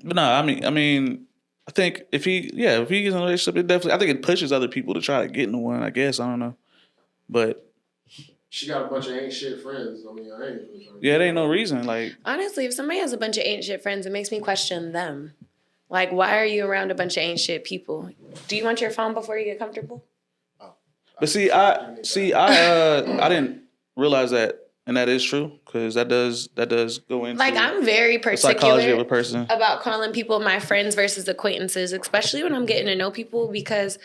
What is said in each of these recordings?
But no, I think if he gets in a relationship, it definitely, I think it pushes other people to try to get into one. I guess I don't know, but she got a bunch of ain't shit friends. I mean, I ain't. Yeah, it ain't no reason. Like honestly, if somebody has a bunch of ain't shit friends, it makes me question them. Like, why are you around a bunch of ain't shit people? Do you want your phone before you get comfortable? But I didn't realize that, and that is true because that does go into like I'm very the psychology of particular a person about calling people my friends versus acquaintances, especially when I'm getting to know people, because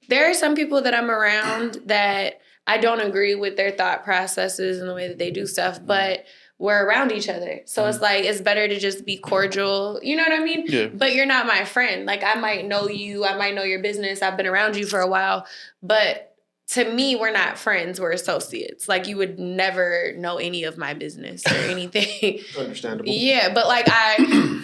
there are some people that I'm around that I don't agree with their thought processes and the way that they do stuff, but we're around each other. So it's like, it's better to just be cordial. You know what I mean? Yeah. But you're not my friend. Like, I might know you. I might know your business. I've been around you for a while. But to me, we're not friends. We're associates. Like, you would never know any of my business or anything. Understandable. Yeah, but like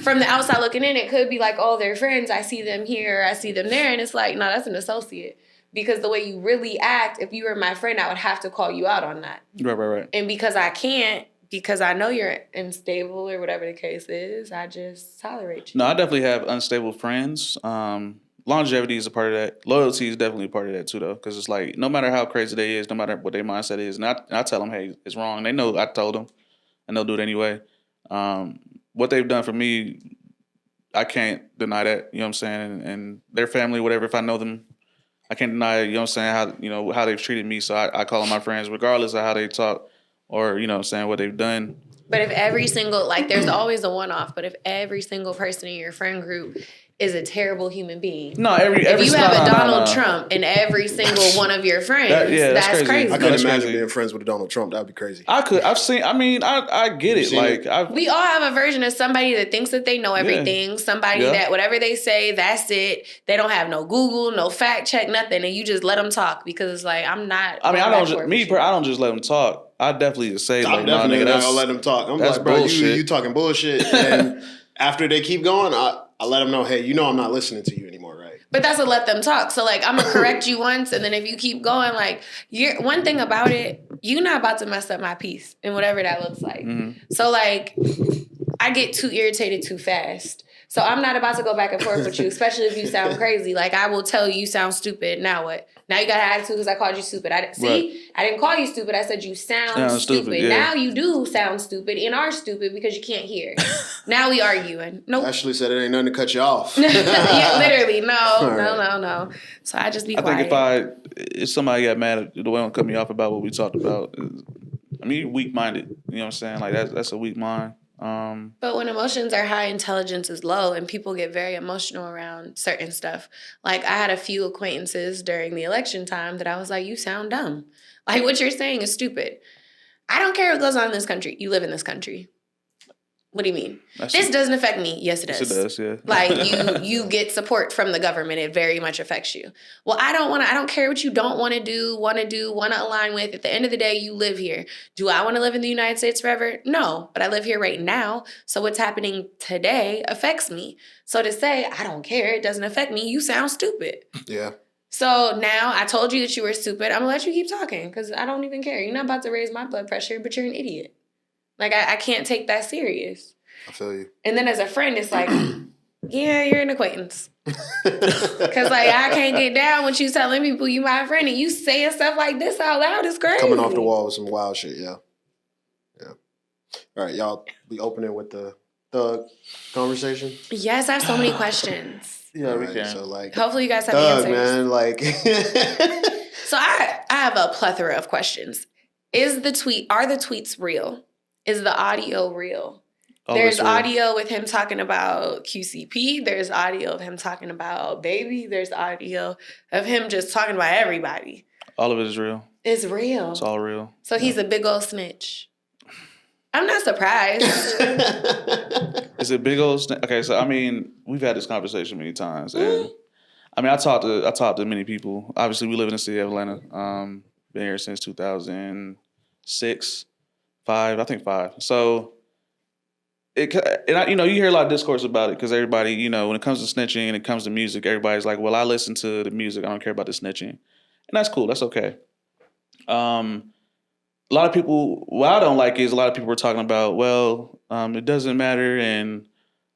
from the outside looking in, it could be like, oh, they're friends. I see them here. I see them there. And it's like, no, that's an associate. Because the way you really act, if you were my friend, I would have to call you out on that. Right. And because I can't, because I know you're unstable or whatever the case is, I just tolerate you. No, I definitely have unstable friends. Longevity is a part of that. Loyalty is definitely a part of that too, though, because it's like no matter how crazy they is, no matter what their mindset is, and I tell them, hey, it's wrong. They know I told them, and they'll do it anyway. What they've done for me, I can't deny that. You know what I'm saying? And their family, whatever. If I know them, I can't deny. You know what I'm saying? How they've treated me. So I call them my friends, regardless of how they talk or you know what I'm saying, what they've done. But if every single, like, there's always a one-off, but if every single person in your friend group is a terrible human being. No, every if you have a Donald no. Trump in every single one of your friends, that's crazy. I couldn't imagine being friends with a Donald Trump. That'd be crazy. I get it. Like we all have a version of somebody that thinks that they know everything. Somebody that whatever they say, that's it. They don't have no Google, no fact check, nothing, and you just let them talk because it's like I don't just let them talk. I definitely just say I'm definitely not gonna let them talk. I'm like, bro, you talking bullshit, and after they keep going, I let them know, hey, I'm not listening to you anymore, right? But that's a let them talk. So, like, I'm going to correct you once, and then if you keep going, like, one thing about it, you're not about to mess up my peace, and whatever that looks like. Mm-hmm. So, like, I get too irritated too fast. So I'm not about to go back and forth with you, especially if you sound crazy. Like, I will tell you sound stupid. Now what? Now you got an attitude because I called you stupid. I didn't call you stupid. I said you sound stupid. Yeah. Now you do sound stupid and are stupid because you can't hear. Now we arguing. Nope. Ashley said it ain't nothing to cut you off. Yeah, literally. No. So I just be quiet. I think if somebody got mad at the way it cut me off about what we talked about, you're weak-minded. You know what I'm saying? Like, that's a weak mind. But when emotions are high, intelligence is low, and people get very emotional around certain stuff. Like, I had a few acquaintances during the election time that I was like, you sound dumb. Like, what you're saying is stupid. I don't care what goes on in this country. You live in this country. What do you mean? This doesn't affect me. Yes, it does. Yes, it does, yeah. Like, you get support from the government. It very much affects you. Well, I don't care what you don't want to want to align with. At the end of the day, you live here. Do I want to live in the United States forever? No, but I live here right now. So what's happening today affects me. So to say, I don't care, it doesn't affect me, you sound stupid. Yeah. So now I told you that you were stupid. I'm going to let you keep talking because I don't even care. You're not about to raise my blood pressure, but you're an idiot. Like, I can't take that serious. I feel you. And then as a friend, it's like, yeah, you're an acquaintance. Because, like, I can't get down when you telling people you my friend and you saying stuff like this out loud. It's crazy. Coming off the wall with some wild shit, yeah. All right, y'all, we opening with the thug conversation? Yes, I have so many questions. Yeah, we can. So, like, hopefully you guys have thug, answers. man, like. So I have a plethora of questions. Are the tweets real? Is the audio real? There's audio with him talking about QCP. There's audio of him talking about Baby. There's audio of him just talking about everybody. All of it is real. It's real. It's all real. So he's a big old snitch. I'm not surprised. Is it big old snitch? Okay, so we've had this conversation many times, and I talked to many people. Obviously, we live in the city of Atlanta. Been here since 2006. 5. So, you hear a lot of discourse about it because everybody, when it comes to snitching and it comes to music, everybody's like, well, I listen to the music. I don't care about the snitching. And that's cool. That's okay. A lot of people, what I don't like is a lot of people are talking about, well, it doesn't matter and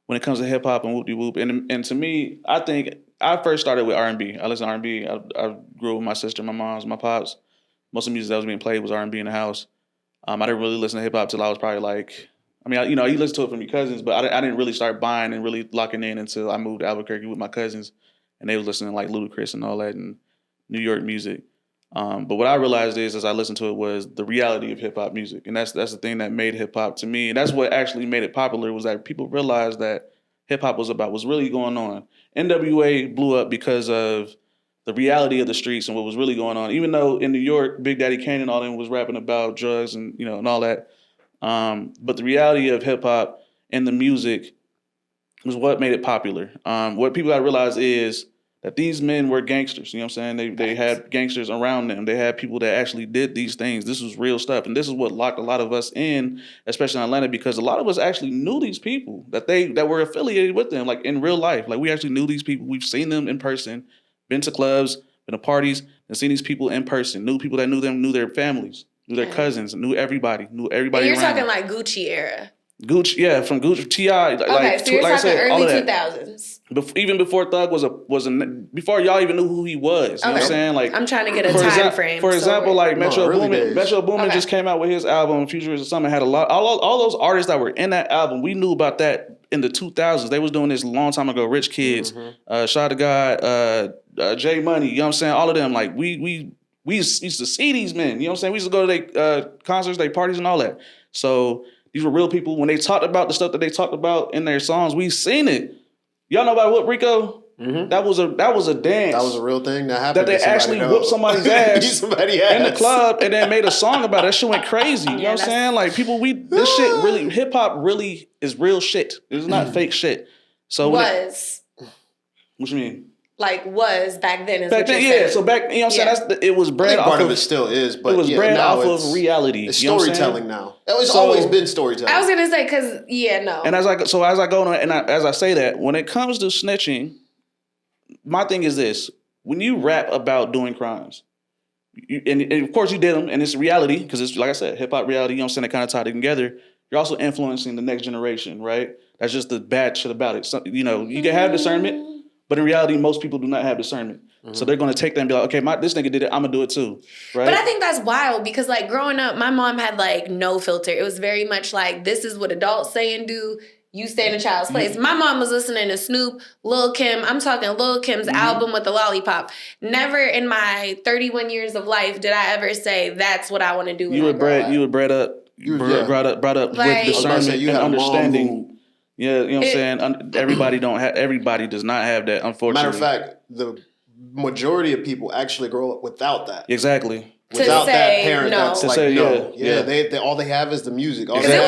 when it comes to hip hop and whoop de whoop. And to me, I think I first started with R&B. I listened to R&B. I grew up with my sister, my mom's, my pops. Most of the music that was being played was R&B in the house. I didn't really listen to hip hop till I was probably like, I mean, you listen to it from your cousins, but I didn't really start buying and really locking in until I moved to Albuquerque with my cousins, and they was listening to like Ludacris and all that and New York music. But what I realized is, as I listened to it, was the reality of hip hop music, and that's the thing that made hip hop to me, and that's what actually made it popular. Was that people realized that hip hop was about what's really going on. NWA blew up because of the reality of the streets and what was really going on. Even though in New York, Big Daddy Kane and all them was rapping about drugs and and all that, but the reality of hip hop and the music was what made it popular. What people got to realize is that these men were gangsters. You know what I'm saying? They had gangsters around them. They had people that actually did these things. This was real stuff. And this is what locked a lot of us in, especially in Atlanta, because a lot of us actually knew these people that were affiliated with them, like in real life. Like we actually knew these people. We've seen them in person, been to clubs, been to parties, and seen these people in person. Knew people that knew them, knew their families, knew their cousins, knew everybody And you're around talking them. like Gucci era. Gucci, yeah, from Gucci, T.I. Okay, so you're like talking early all of 2000s. Even before Thug before y'all even knew who he was. You know what I'm saying? Like, I'm trying to get a time frame. For example, like Metro Boomin Okay. just came out with his album Future is Summer, had a lot all those artists that were in that album. We knew about that in the 2000s. They was doing this a long time ago. Rich Kids, Shot the God, J Money. You know what I'm saying? All of them. Like we used to see these men. You know what I'm saying? We used to go to their concerts, their parties, and all that. So these were real people. When they talked about the stuff that they talked about in their songs, we seen it. Y'all know about Whoop Rico? Mm-hmm. That was a dance. That was a real thing that happened. That they actually whipped somebody's ass in the club and then made a song about it. That shit went crazy. You know what I'm saying? Like this shit really, hip hop really is real shit. It's not fake shit. So what you mean? Like was back then is back what you're then, saying. Yeah. So back, you know what I'm saying? It was bred off part of it still is, but it was bred off of reality. It's storytelling now. It's always been storytelling. I was gonna say because no. And as I go on and as I say that, when it comes to snitching, my thing is this: when you rap about doing crimes, and of course you did them, and it's reality because it's like I said, hip hop reality. You know what I'm saying? They kind of tied together. You're also influencing the next generation, right? That's just the bad shit about it. So, you can have discernment. But in reality, most people do not have discernment. Mm-hmm. So they're going to take that and be like, okay, this nigga did it, I'm going to do it too. Right? But I think that's wild because like growing up, my mom had like no filter. It was very much like, this is what adults say and do. You stay in a child's place. Mm-hmm. My mom was listening to Snoop, Lil Kim. I'm talking Lil Kim's album with the lollipop. Never in my 31 years of life did I ever say, that's what I want to do when I grow up. You were brought up with discernment and understanding. Yeah, you know what I'm saying? Everybody does not have that, unfortunately. Matter of fact, the majority of people actually grow up without that. Exactly. Without that parent that's like, no. Yeah. They all they have is the music. Because it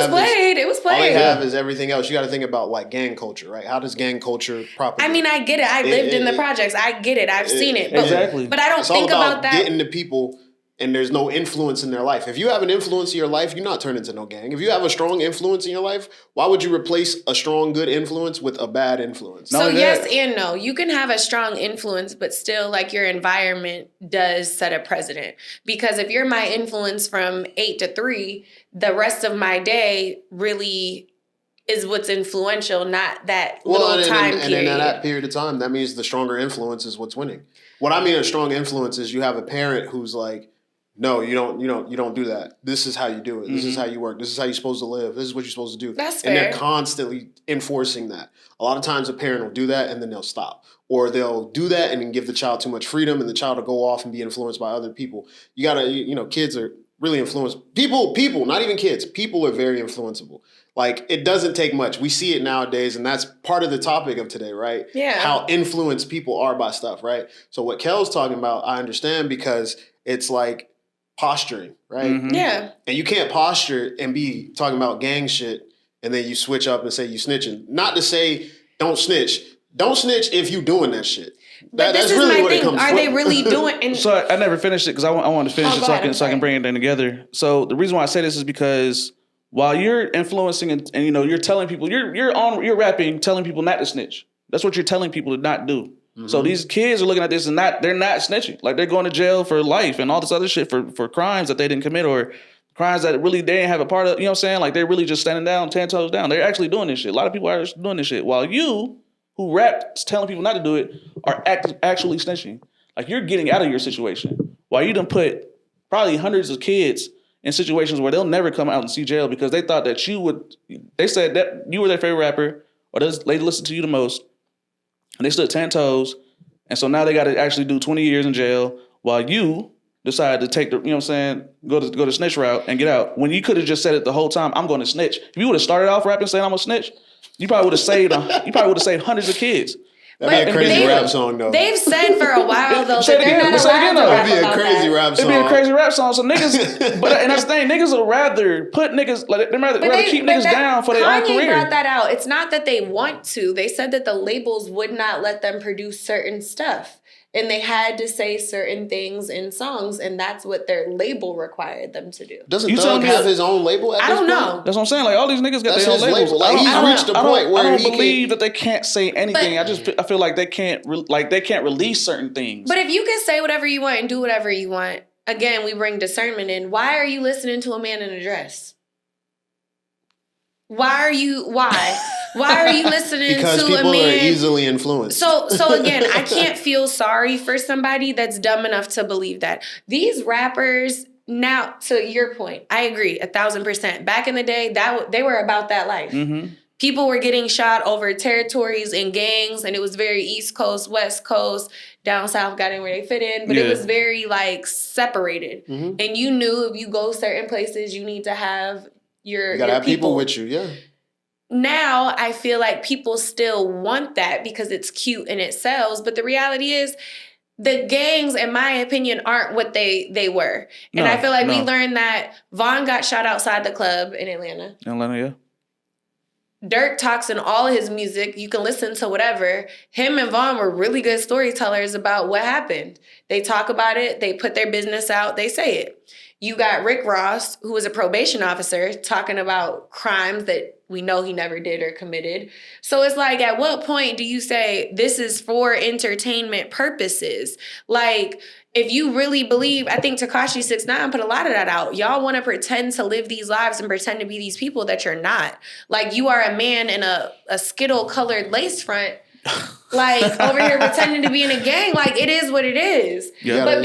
was played. All they have is everything else. You got to think about like gang culture, right? How does gang culture propagate? I mean, I get it. I lived in the projects. I get it. I've seen it. Exactly. But I don't think about that. Getting to people and there's no influence in their life. If you have an influence in your life, you're not turned into no gang. If you have a strong influence in your life, why would you replace a strong, good influence with a bad influence? So yes and no. You can have a strong influence, but still like your environment does set a precedent. Because if you're my influence from 8 to 3, the rest of my day really is what's influential, not that little time period. And in that period of time, that means the stronger influence is what's winning. What I mean a strong influence is you have a parent who's like, no, you don't do that. This is how you do it. This is how you work. This is how you're supposed to live. This is what you're supposed to do. That's fair. And they're constantly enforcing that. A lot of times a parent will do that and then they'll stop. Or they'll do that and then give the child too much freedom and the child will go off and be influenced by other people. You gotta, kids are really influenced. People, not even kids. People are very influenceable. Like, it doesn't take much. We see it nowadays, and that's part of the topic of today, right? Yeah. How influenced people are by stuff, right? So what Kell's talking about, I understand because it's like posturing, right? Mm-hmm. Yeah. And you can't posture and be talking about gang shit and then you switch up and say you snitching. Not to say don't snitch. Don't snitch if you doing that shit. But this is really my thing. Are they really doing? So I never finished it because I want to finish it so I can bring it together. So the reason why I say this is because while you're influencing and you're telling people you're rapping, telling people not to snitch. That's what you're telling people to not do. Mm-hmm. So these kids are looking at this and they're not snitching. Like they're going to jail for life and all this other shit for crimes that they didn't commit or crimes that really they didn't have a part of. You know what I'm saying? Like they're really just standing down, 10 toes down. They're actually doing this shit. A lot of people are doing this shit. While you, who rap telling people not to do it, are actually snitching. Like you're getting out of your situation. While you done put probably hundreds of kids in situations where they'll never come out and see jail because they thought that you would. They said that you were their favorite rapper or they listened to you the most, and they stood 10 toes, and so now they got to actually do 20 years in jail while you decided to take the, you know what I'm saying, go to snitch route and get out. When you could have just said it the whole time, I'm going to snitch. If you would have started off rapping saying I'm a snitch, you probably would have saved hundreds of kids. That'd be a crazy rap song, though. They've said for a while, though, Say that it they're again. not Say it again, allowed to though. rap It'd be a about crazy that. rap song. It'd be a crazy rap song. So niggas, and that's the thing, niggas will rather put niggas, like, they'd rather keep niggas down for their own Kanye career. brought that out. It's not that they want to. They said that the labels would not let them produce certain stuff. And they had to say certain things in songs, and that's what their label required them to do. Doesn't Thug have his own label at I this don't point? know. That's what I'm saying. Like all these niggas got That's their own his labels. label. Like, he's reached a point where I he don't believe can- that they can't say anything. I feel like they can't release certain things. But if you can say whatever you want and do whatever you want, again, we bring discernment in. Why are you listening to a man in a dress? Why are you listening because to a man? people are easily influenced. So again, I can't feel sorry for somebody that's dumb enough to believe that. These rappers, now to your point, I agree 1,000%. Back in the day, they were about that life. Mm-hmm. People were getting shot over territories and gangs, and it was very East Coast, West Coast, down south got in where they fit in, but it was very like separated. Mm-hmm. And you knew if you go certain places, you need to have you gotta have people with you, yeah. Now I feel like people still want that because it's cute and it sells, but the reality is the gangs, in my opinion, aren't what they were. And I feel like we learned that Vaughn got shot outside the club in Atlanta. Yeah. Dirk talks in all of his music. You can listen to whatever. Him and Vaughn were really good storytellers about what happened. They talk about it. They put their business out. They say it. You got Rick Ross, who was a probation officer, talking about crimes that we know he never did or committed. So it's like, at what point do you say this is for entertainment purposes? Like, if you really believe, I think Tekashi 6ix9ine put a lot of that out. Y'all want to pretend to live these lives and pretend to be these people that you're not. Like, you are a man in a Skittle-colored lace front, like, over here pretending to be in a gang. Like, it is what it is. Yeah. But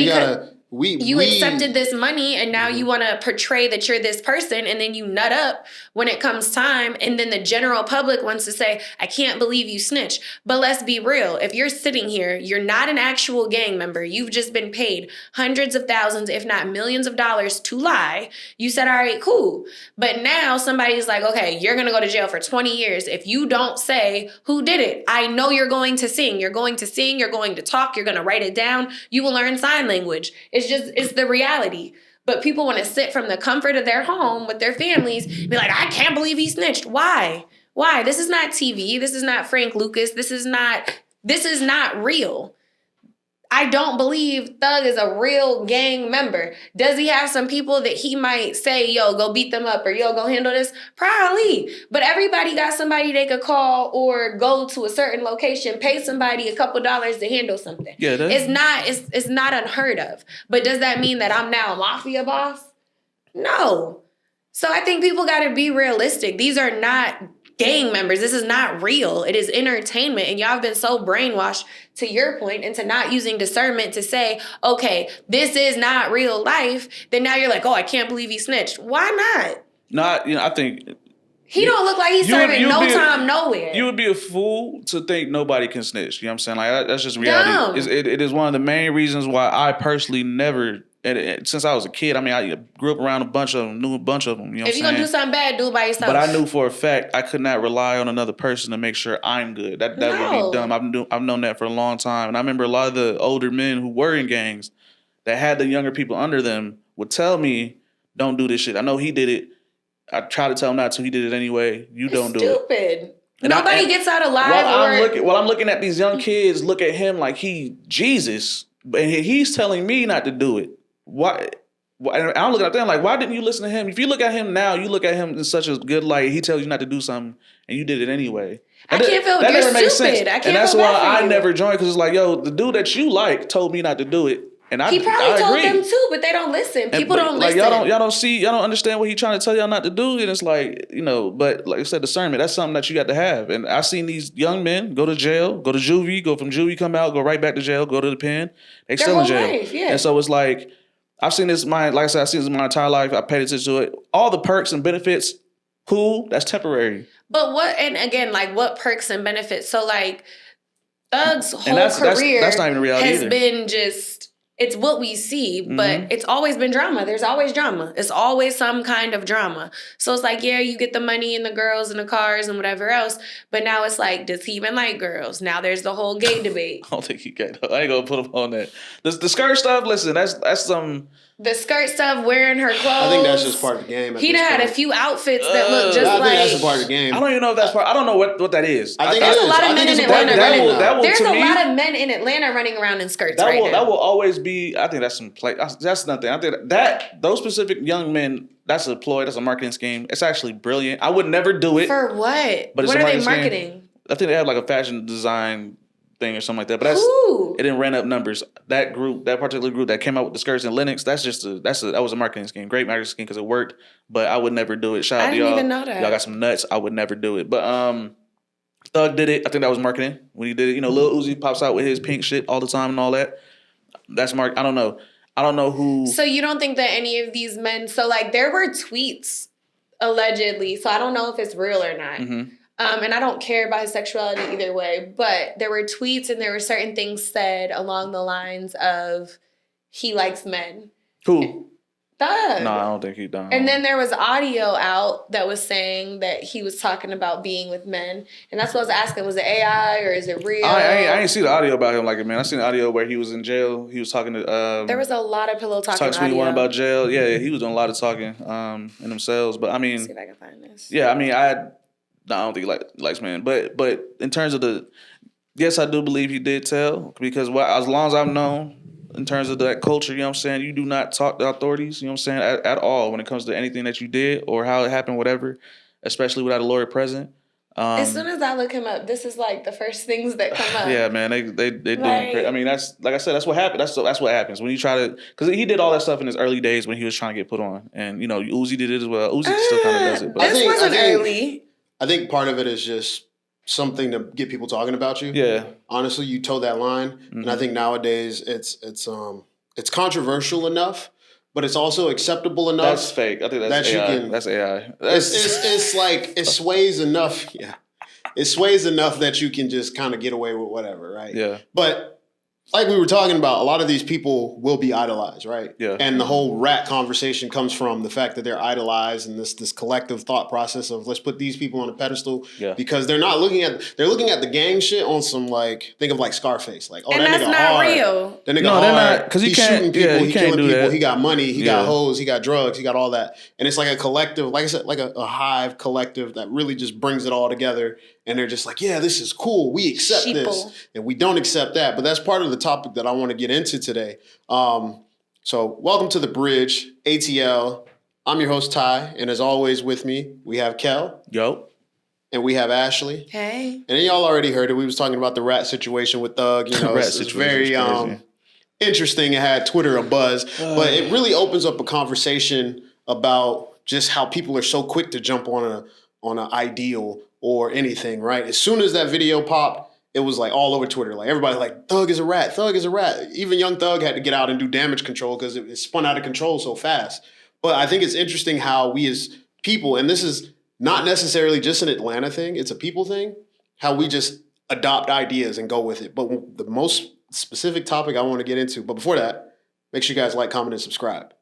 You accepted this money and now you want to portray that you're this person, and then you nut up when it comes time, and then the general public wants to say, I can't believe you snitched. But let's be real. If you're sitting here, you're not an actual gang member. You've just been paid hundreds of thousands, if not millions of dollars to lie. You said, all right, cool. But now somebody's like, okay, you're going to go to jail for 20 years if you don't say who did it. I know you're going to sing. You're going to sing. You're going to talk. You're going to write it down. You will learn sign language. It's the reality. But people want to sit from the comfort of their home with their families and be like, I can't believe he snitched. Why? This is not TV. This is not Frank Lucas. This is not real. I don't believe Thug is a real gang member. Does he have some people that he might say, yo, go beat them up, or yo, go handle this? Probably. But everybody got somebody they could call or go to a certain location, pay somebody a couple dollars to handle something. Yeah, it's not unheard of. But does that mean that I'm now a mafia boss? No. So I think people got to be realistic. These are not gang members. This is not real. It is entertainment. And y'all have been so brainwashed, to your point, into not using discernment to say, okay, this is not real life. Then now you're like, oh, I can't believe he snitched. Why not? I think he don't look like he's serving no time nowhere. You would be a fool to think nobody can snitch. You know what I'm saying? Like that's just reality. It is one of the main reasons why I personally never. Since I was a kid, I mean, I grew up around a bunch of them, knew a bunch of them. You know if you're going to do something bad, do it by yourself. But I knew for a fact I could not rely on another person to make sure I'm good. That would be dumb. I've known that for a long time. And I remember a lot of the older men who were in gangs that had the younger people under them would tell me, don't do this shit. I know he did it. I try to tell him not to. He did it anyway. You don't do it. Stupid. Nobody gets out alive. While I'm looking at these young kids, look at him like he Jesus. And he's telling me not to do it. Why? I'm looking at them like, why didn't you listen to him? If you look at him now, you look at him in such a good light. He tells you not to do something, and you did it anyway. I can't feel that you're never makes stupid. sense. I can't and that's feel why bad for I you. never joined, because it's like, yo, the dude that you like told me not to do it. And He probably told agree. them too, but they don't listen. People don't listen. Y'all don't understand what he's trying to tell y'all not to do. And it's like, but like I said, discernment, that's something that you got to have. And I've seen these young men go to jail, go to juvie, go from juvie, come out, go right back to jail, go to the pen. They still in jail. Life, yeah. And so it's like, I've seen this, like I said, I've seen this my entire life. I paid attention to it. All the perks and benefits, cool, that's temporary. But what perks and benefits? So like, Thug's whole career that's not even reality has either. been it's what we see, but it's always been drama. There's always drama. It's always some kind of drama. So it's like, yeah, you get the money and the girls and the cars and whatever else, but now it's like, does he even like girls? Now there's the whole gay debate. I don't think he can. I ain't gonna put him on that. The skirt stuff, listen, that's some... The skirt stuff, wearing her clothes. I think that's just part of the game. He done had a few outfits that look just like... I think that's a part of the game. I don't even know if that's part... I don't know what that is. I think there's a lot of men in Atlanta running. There's a lot of men in Atlanta running around in skirts now. That will always be... I think that's some play... That's nothing. I think those specific young men, that's a ploy, that's a marketing scheme. It's actually brilliant. I would never do it. For what? But what are they marketing? Scheme. I think they have like a fashion design thing or something like that. But it didn't run up numbers. That particular group that came out with the skirts and Linux, that was a marketing scheme. Great marketing scheme because it worked. But I would never do it. Shout out to y'all. I didn't even know that. Y'all got some nuts. I would never do it. But Thug did it. I think that was marketing when he did it. Lil Uzi pops out with his pink shit all the time and all that. That's I don't know. I don't know who. So you don't think that any of these men? So like there were tweets allegedly. So I don't know if it's real or not. Mm-hmm. And I don't care about his sexuality either way, but there were tweets and there were certain things said along the lines of he likes men. Who? Thug. No, I don't think he done. And then there was audio out that was saying that he was talking about being with men. And that's what I was asking. Was it AI or is it real? I ain't see the audio about him like it, man. I seen the audio where he was in jail. He was talking to... there was a lot of pillow talking audio. Talking to about jail. Yeah, he was doing a lot of talking in themselves. But I mean... Let's see if I can find this. Yeah, I mean, I don't think he likes men. But in terms of yes, I do believe he did tell. Because as long as I've known... In terms of that culture, you know what I'm saying? You do not talk to authorities, you know what I'm saying, at all when it comes to anything that you did or how it happened, whatever, especially without a lawyer present. As soon as I look him up, this is like the first things that come up. Yeah, man, they doing crazy. I mean, that's like I said, that's what happened. That's what happens when you try to, because he did all that stuff in his early days when he was trying to get put on, and Uzi did it as well. Uzi still kind of does it, but this wasn't early. I think part of it is just something to get people talking about you. Yeah. Honestly, you toe that line. And I think nowadays it's controversial enough, but it's also acceptable enough. That's fake. I think that's AI. That's AI. It's like it sways enough. Yeah. It sways enough that you can just kind of get away with whatever, right? Yeah. But like we were talking about, a lot of these people will be idolized, right? Yeah. And the whole rat conversation comes from the fact that they're idolized and this collective thought process of let's put these people on a pedestal because they're looking at the gang shit on some like think of like Scarface, like and that nigga hard. Real. That nigga hard. They're not because he's shooting people, he killing people, that. He got money, he got hoes, he got drugs, he got all that, and it's like a collective, like I said, like a hive collective that really just brings it all together. And they're just like, yeah, this is cool. We accept this. And we don't accept that. But that's part of the topic that I want to get into today. So welcome to The Bridge, ATL. I'm your host, Ty. And as always with me, we have Kell. Yo. And we have Ashley. Hey. And then y'all already heard it. We was talking about the rat situation with Thug. It's very interesting. It had Twitter abuzz. But it really opens up a conversation about just how people are so quick to jump on an ideal or anything, right? As soon as that video popped, it was like all over Twitter. Like everybody like, Thug is a rat, Thug is a rat. Even young Thug had to get out and do damage control because it spun out of control so fast. But I think it's interesting how we as people, and this is not necessarily just an Atlanta thing, it's a people thing, how we just adopt ideas and go with it. But the most specific topic I want to get into, but before that, make sure you guys like, comment, and subscribe.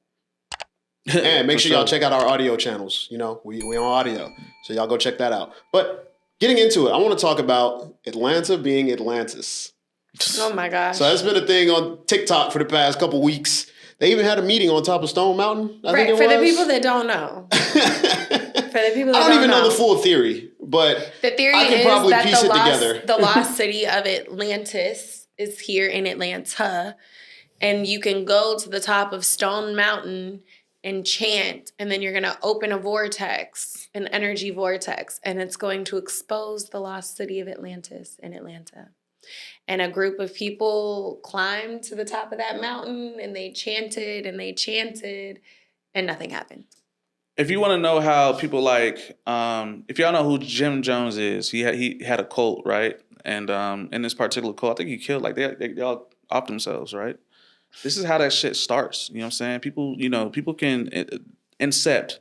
And make sure y'all check out our audio channels. We on audio. So y'all go check that out. But getting into it, I want to talk about Atlanta being Atlantis. Oh my gosh. So that's been a thing on TikTok for the past couple weeks. They even had a meeting on top of Stone Mountain. I think it was. For the people that don't know. I don't even know the full theory, but the theory I can probably piece it together. The lost city of Atlantis is here in Atlanta. And you can go to the top of Stone Mountain and chant, and then you're going to open a vortex, an energy vortex, and it's going to expose the lost city of Atlantis in Atlanta. And a group of people climbed to the top of that mountain and they chanted and nothing happened. If you want to know how people like, if y'all know who Jim Jones is, he had a cult, right? And in this particular cult, I think he killed, like, they all off themselves, right? This is how that shit starts. You know what I'm saying? People can incept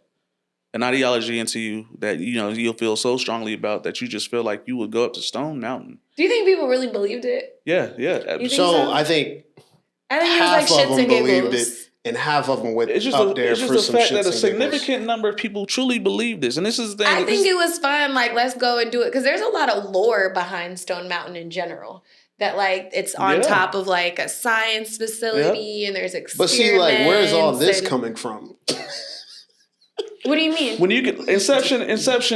an ideology into you that, you'll feel so strongly about that you just feel like you would go up to Stone Mountain. Do you think people really believed it? Yeah. You think So I think it was half like of shits them and believed giggles. it, and half of them went It's just up there it's for just some the fact shits that a and significant giggles. number of people truly believe this, and this is the thing. I think it was fun. Like, let's go and do it because there's a lot of lore behind Stone Mountain in general. That like it's on top of like a science facility and there's experiments. But see, like, where's all this coming from? What do you mean? When you get Inception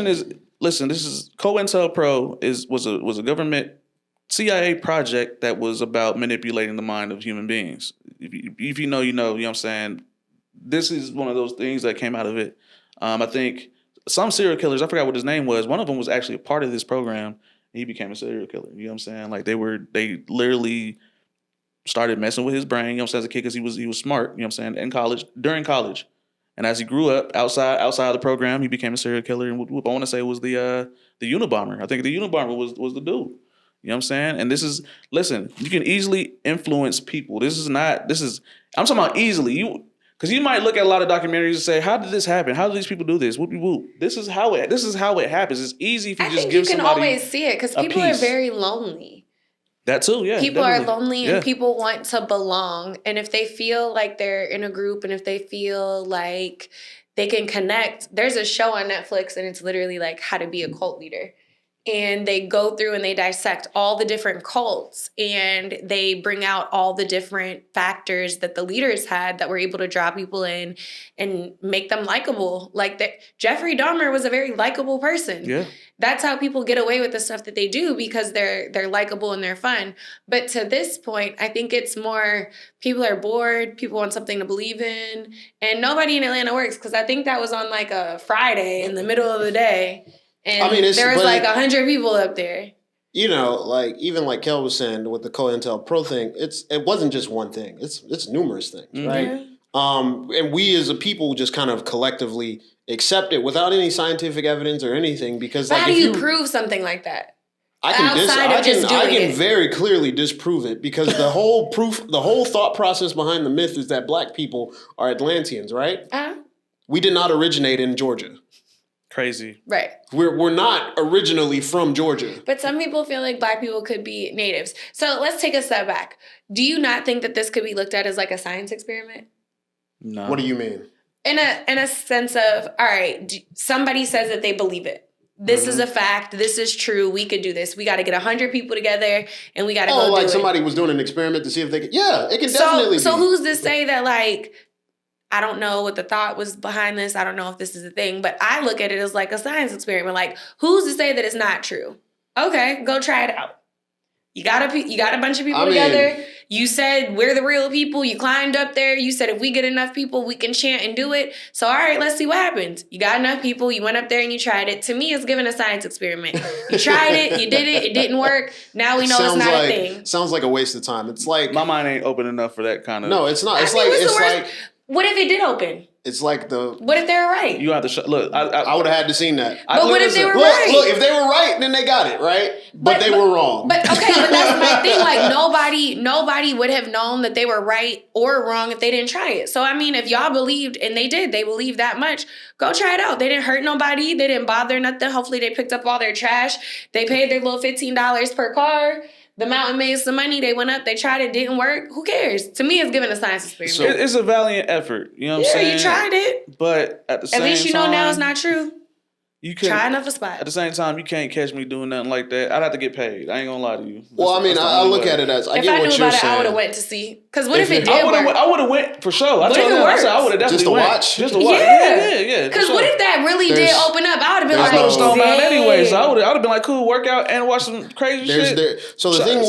is, listen. This is COINTELPRO was a government CIA project that was about manipulating the mind of human beings. If you know, you know what I'm saying. This is one of those things that came out of it. I think some serial killers, I forgot what his name was. One of them was actually a part of this program. He became a serial killer. You know what I'm saying? Like they literally started messing with his brain, you know what I'm saying, as a kid because he was smart, you know what I'm saying, during college. And as he grew up outside of the program, he became a serial killer. And what I want to say was the Unabomber. I think the Unabomber was the dude. You know what I'm saying? And listen, you can easily influence people. I'm talking about easily. Because you might look at a lot of documentaries and say, how did this happen? How do these people do this? Whoop, whoop. This is how it happens. It's easy if you just give somebody. I think you can always see it because people are very lonely. That too, yeah. People are lonely and people want to belong. And if they feel like they're in a group and if they feel like they can connect, there's a show on Netflix and it's literally like how to be a cult leader. And they go through and they dissect all the different cults and they bring out all the different factors that the leaders had that were able to draw people in and make them likable. Like Jeffrey Dahmer was a very likable person. Yeah. That's how people get away with the stuff that they do because they're likable and they're fun. But to this point, I think it's more people are bored, people want something to believe in, and nobody in Atlanta works because I think that was on like a Friday in the middle of the day. And there was like 100 people up there. You know, like even like Kell was saying with the COINTELPRO thing, it wasn't just one thing. It's numerous things, right? Mm-hmm. And we as a people just kind of collectively accept it without any scientific evidence or anything because but like how do you prove something like that? I can very clearly disprove it because the whole thought process behind the myth is that black people are Atlanteans, right? We did not originate in Georgia. Crazy. Right. We're not originally from Georgia. But some people feel like black people could be natives. So let's take a step back. Do you not think that this could be looked at as like a science experiment? No. What do you mean? In a sense of, all right, somebody says that they believe it. This is a fact. This is true. We could do this. We got to get 100 people together and we got to go do it. Oh, like somebody was doing an experiment to see if they could. Yeah, it can definitely be. So who's to say that like, I don't know what the thought was behind this. I don't know if this is a thing, but I look at it as like a science experiment. Like, who's to say that it's not true? Okay, go try it out. You got a bunch of people together. You said we're the real people. You climbed up there. You said if we get enough people, we can chant and do it. So all right, let's see what happens. You got enough people. You went up there and you tried it. To me, it's giving a science experiment. You tried it. You did it. It didn't work. Now we know it's not a thing. Sounds like a waste of time. It's like my mind ain't open enough for that kind of. No, it's not. It's like. What if it did open? It's like What if they were right? You have to look. I would have had to seen that. But what if they were right? Look, if they were right, then they got it right. But they were wrong. But okay, but that's my thing. Like nobody would have known that they were right or wrong if they didn't try it. So I mean, if y'all believed and they believed that much, go try it out. They didn't hurt nobody. They didn't bother nothing. Hopefully, they picked up all their trash. They paid their little $15 per car. The mountain made some money. They went up. They tried it. Didn't work. Who cares? To me, it's giving a science experiment. So it's a valiant effort. You know what I'm saying? Yeah, you tried it. But at the same time, at least you know now it's not true. You can try another spot. At the same time, you can't catch me doing nothing like that. I'd have to get paid. I ain't gonna lie to you. Well, I mean, I look at it as I get what you're saying. If I knew about it, I would have went to see. Because what if it did work? I would have went for sure. What if it worked? I said I would have definitely went. Just to watch. Yeah. Because what if that really did open up? I would have been like, I was Stone Mountain anyway, so I would have been like, cool, work out and watch some crazy shit. So the thing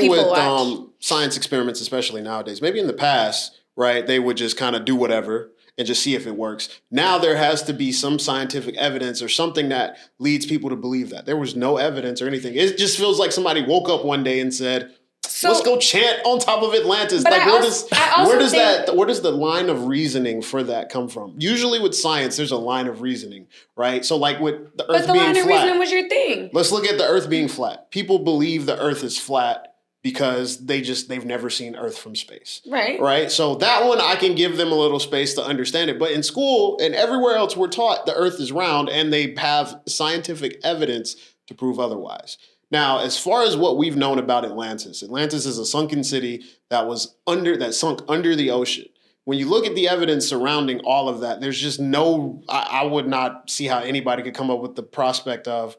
with science experiments, especially nowadays, maybe in the past, right, they would just kind of do whatever. and just see if it works. Now there has to be some scientific evidence or something that leads people to believe that. There was no evidence or anything. It just feels like somebody woke up one day and said, let's go chant on top of Atlantis. But Like, where does the line of reasoning for that come from? Usually with science, there's a line of reasoning, right? So like with the Earth being flat. But the line of reasoning was your thing. Let's look at the Earth being flat. People believe the Earth is flat because they've never seen Earth from space. Right. Right? So that one, I can give them a little space to understand it. But in school and everywhere else, we're taught the Earth is round and they have scientific evidence to prove otherwise. Now, as far as what we've known about Atlantis is a sunken city that sunk under the ocean. When you look at the evidence surrounding all of that, there's just I would not see how anybody could come up with the prospect of,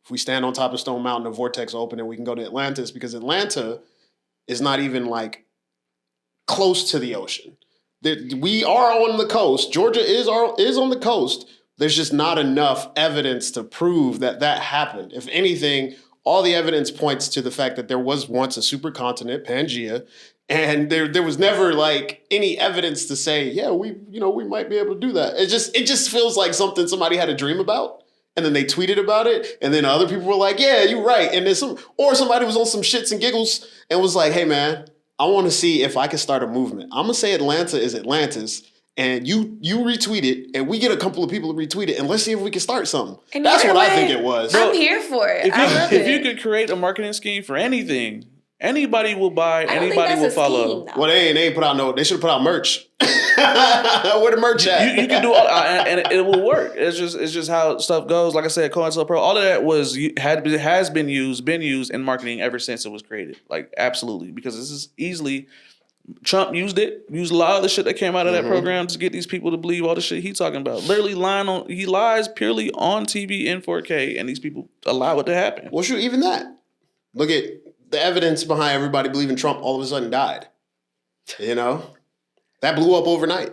if we stand on top of Stone Mountain, a vortex will open and we can go to Atlantis, because Atlanta is not even like close to the ocean. We are on the coast. Georgia is on the coast. There's just not enough evidence to prove that happened. If anything, all the evidence points to the fact that there was once a supercontinent, Pangea, and there was never like any evidence to say, yeah, we might be able to do that. It just feels like something somebody had a dream about, and then they tweeted about it, and then other people were like, yeah, you're right. And then somebody was on some shits and giggles and was like, hey man, I want to see if I can start a movement. I'm gonna say Atlanta is Atlantis. And you retweet it, and we get a couple of people to retweet it, and let's see if we can start something. And that's what I think it was. I'm here for it. If you could create a marketing scheme for anything, anybody will buy, anybody will follow. Well, they ain't put out they should have put out merch. Where the merch at? You can do all, and it will work. It's just how stuff goes. Like I said, COINTELPRO, all of that has been used in marketing ever since it was created. Like absolutely, because this is easily. Trump used a lot of the shit that came out of that program to get these people to believe all the shit he's talking about. Literally he lies purely on TV in 4K, and these people allow it to happen. Well, shoot, even that. Look at the evidence behind everybody believing Trump all of a sudden died. You know? That blew up overnight.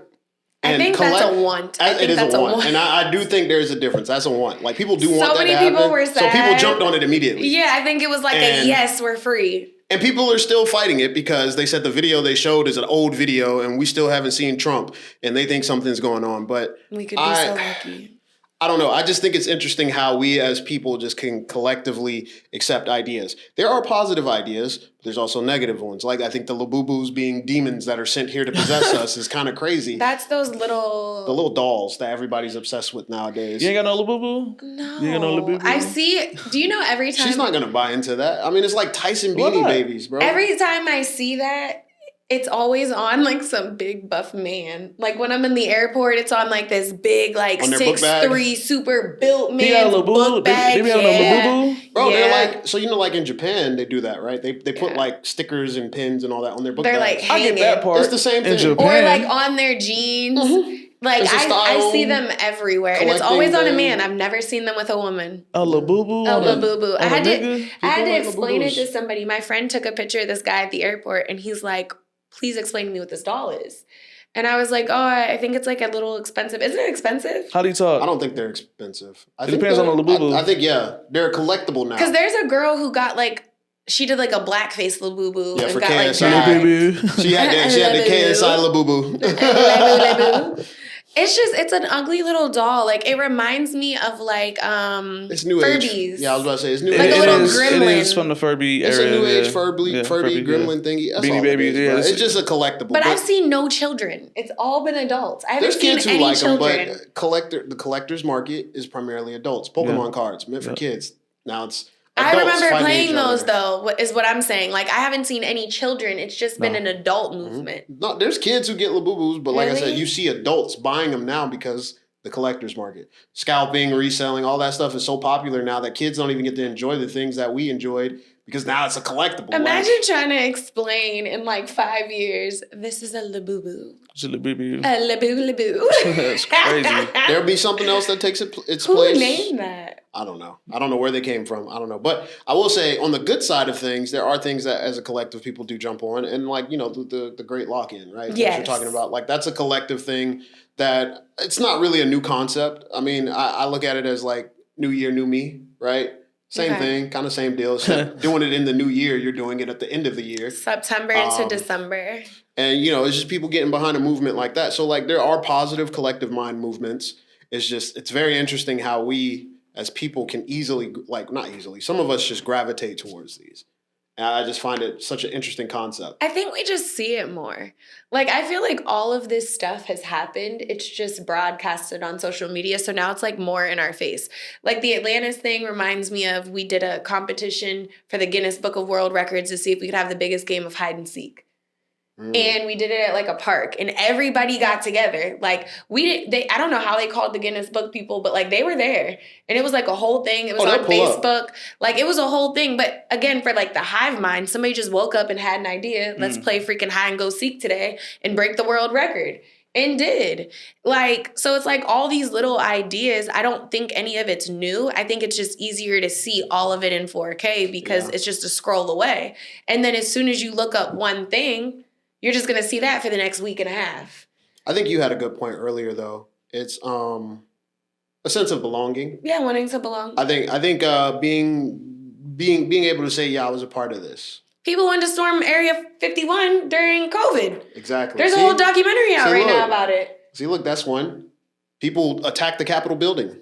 I think that's a want. It is a want. And I do think there's a difference. That's a want. Like, people do want that to happen. So many people were sad. So people jumped on it immediately. Yeah, I think it was like a yes, we're free. And people are still fighting it because they said the video they showed is an old video and we still haven't seen Trump, and they think something's going on. But we could be so lucky. I don't know. I just think it's interesting how we as people just can collectively accept ideas. There are positive ideas, but there's also negative ones. Like, I think the Labubus being demons that are sent here to possess us is kind of crazy. That's those little... The little dolls that everybody's obsessed with nowadays. You ain't got no Labubu? No. You ain't got no Labubu? I see... Do you know every time... She's not going to buy into that. I mean, it's like Tyson Beanie Babies, bro. Every time I see that... It's always on like some big buff man. Like when I'm in the airport, it's on like this big like 6'3" super built man book bag. They have no bro, they're like, so like in Japan they do that, right? They put like stickers and pins and all that on their book bags. They're like hanging. I get that part. It's the same thing. Or like on their jeans. Like I see them everywhere, and it's always on a man. I've never seen them with a woman. A Labubu. A Labubu. I had to explain it to somebody. My friend took a picture of this guy at the airport, and he's like, please explain to me what this doll is. And I was like, I think it's like a little expensive. Isn't it expensive? How do you talk? I don't think they're expensive. It depends on the Labubu. I think, they're collectible now. Because there's a girl who got like, she did like a blackface Labubu. Yeah, and for got KSI. Like she had the KSI Labubu. Labubu. It's an ugly little doll. Like, it reminds me of like it's new Furbies. Age. Yeah, I was about to say it's new like age. A little gremlin. It is from the Furby era. It's a new age Furby gremlin thingy. That's Beanie Babies. Yeah, it's just a collectible. But I've seen no children. It's all been adults. I haven't seen kids who any like children. Them, but the collector's market is primarily adults. Pokemon cards meant for kids. Now it's. I remember playing those though, is what I'm saying. Like, I haven't seen any children. It's just been an adult movement. No, there's kids who get Labubus, but like I said, you see adults buying them now because the collector's market. Scalping, reselling, all that stuff is so popular now that kids don't even get to enjoy the things that we enjoyed because now it's a collectible. Imagine trying to explain in like 5 years, this is a Labubu. It's a Labubu. A Labubu. That's crazy. There'll be something else that takes its place. Who named that? I don't know. I don't know where they came from. I don't know. But I will say, on the good side of things, there are things that as a collective people do jump on. And like, the great lock-in, right? Yes. That you're talking about. Like, that's a collective thing that it's not really a new concept. I mean, I look at it as like new year, new me, right? Same thing, kind of same deal. Except doing it in the new year, you're doing it at the end of the year. September into December. And, it's just people getting behind a movement like that. So, like, there are positive collective mind movements. It's very interesting how we, as people, can easily, like, not easily, some of us just gravitate towards these. And I just find it such an interesting concept. I think we just see it more. Like, I feel like all of this stuff has happened. It's just broadcasted on social media. So now it's like more in our face. Like the Atlantis thing reminds me of, we did a competition for the Guinness Book of World Records to see if we could have the biggest game of hide and seek. And we did it at like a park, and everybody got together. Like I don't know how they called the Guinness Book people, but like they were there, and it was like a whole thing. It was on Facebook. Like it was a whole thing. But again, for like the hive mind, somebody just woke up and had an idea. Let's play freaking hide and go seek today and break the world record. And did. Like, so it's like all these little ideas. I don't think any of it's new. I think it's just easier to see all of it in 4K because it's just a scroll away. And then as soon as you look up one thing, you're just going to see that for the next week and a half. I think you had a good point earlier, though. It's a sense of belonging. Yeah, wanting to belong. I think being able to say, I was a part of this. People went to storm Area 51 during COVID. Exactly. There's a whole documentary out now about it. See, look, that's one. People attacked the Capitol building.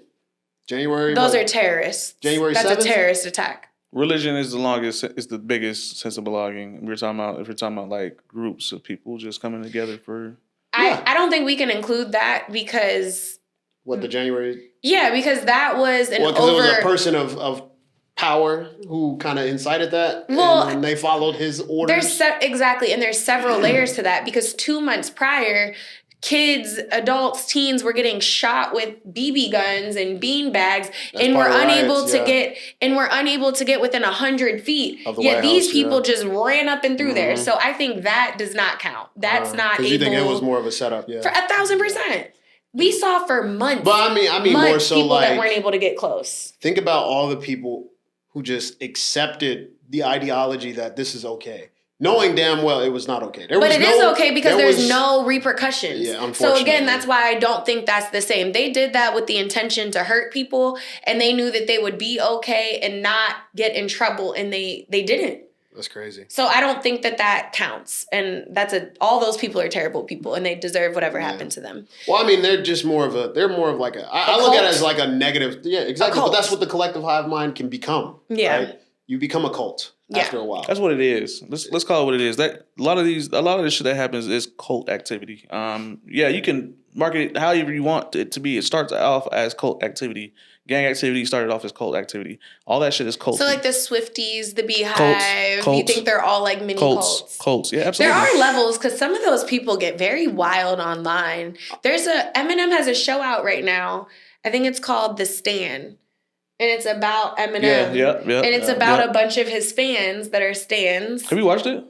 Those are terrorists. January 7th? That's a terrorist attack. Religion is the biggest sense of belonging. If we're talking about like groups of people just coming together for. I don't think we can include that because. What, the January? Yeah, because that was because it was a person of power who kind of incited that. Well, and they followed his orders. Exactly, and there's several layers to that because 2 months prior, kids, adults, teens were getting shot with BB guns and bean bags, and we're unable to get within 100 feet. Yet these people just ran up and through there. So I think that does not count. That's not able. Because you think it was more of a setup, for 1,000%. We saw for months. But I mean more so people like that weren't able to get close. Think about all the people who just accepted the ideology that this is okay, knowing damn well it was not okay. It is okay because there's no repercussions. Yeah, unfortunately. So again, that's why I don't think that's the same. They did that with the intention to hurt people, and they knew that they would be okay and not get in trouble, and they didn't. That's crazy. So I don't think that counts, and all those people are terrible people, and they deserve whatever happened to them. Well, I mean, they're more of like I look at it as like a negative. Yeah, exactly. But that's what the collective hive mind can become. Yeah, right? You become a cult after a while. That's what it is. Let's call it what it is. That a lot of this shit that happens is cult activity. You can market it however you want it to be. It starts off as cult activity. Gang activity started off as cult activity. All that shit is cult. So like the Swifties, the Beehive, you think they're all like mini cults? Cults, yeah, absolutely. There are levels because some of those people get very wild online. Eminem has a show out right now. I think it's called The Stan. And it's about Eminem. Yeah. And it's about a bunch of his fans that are stans. Have you watched it?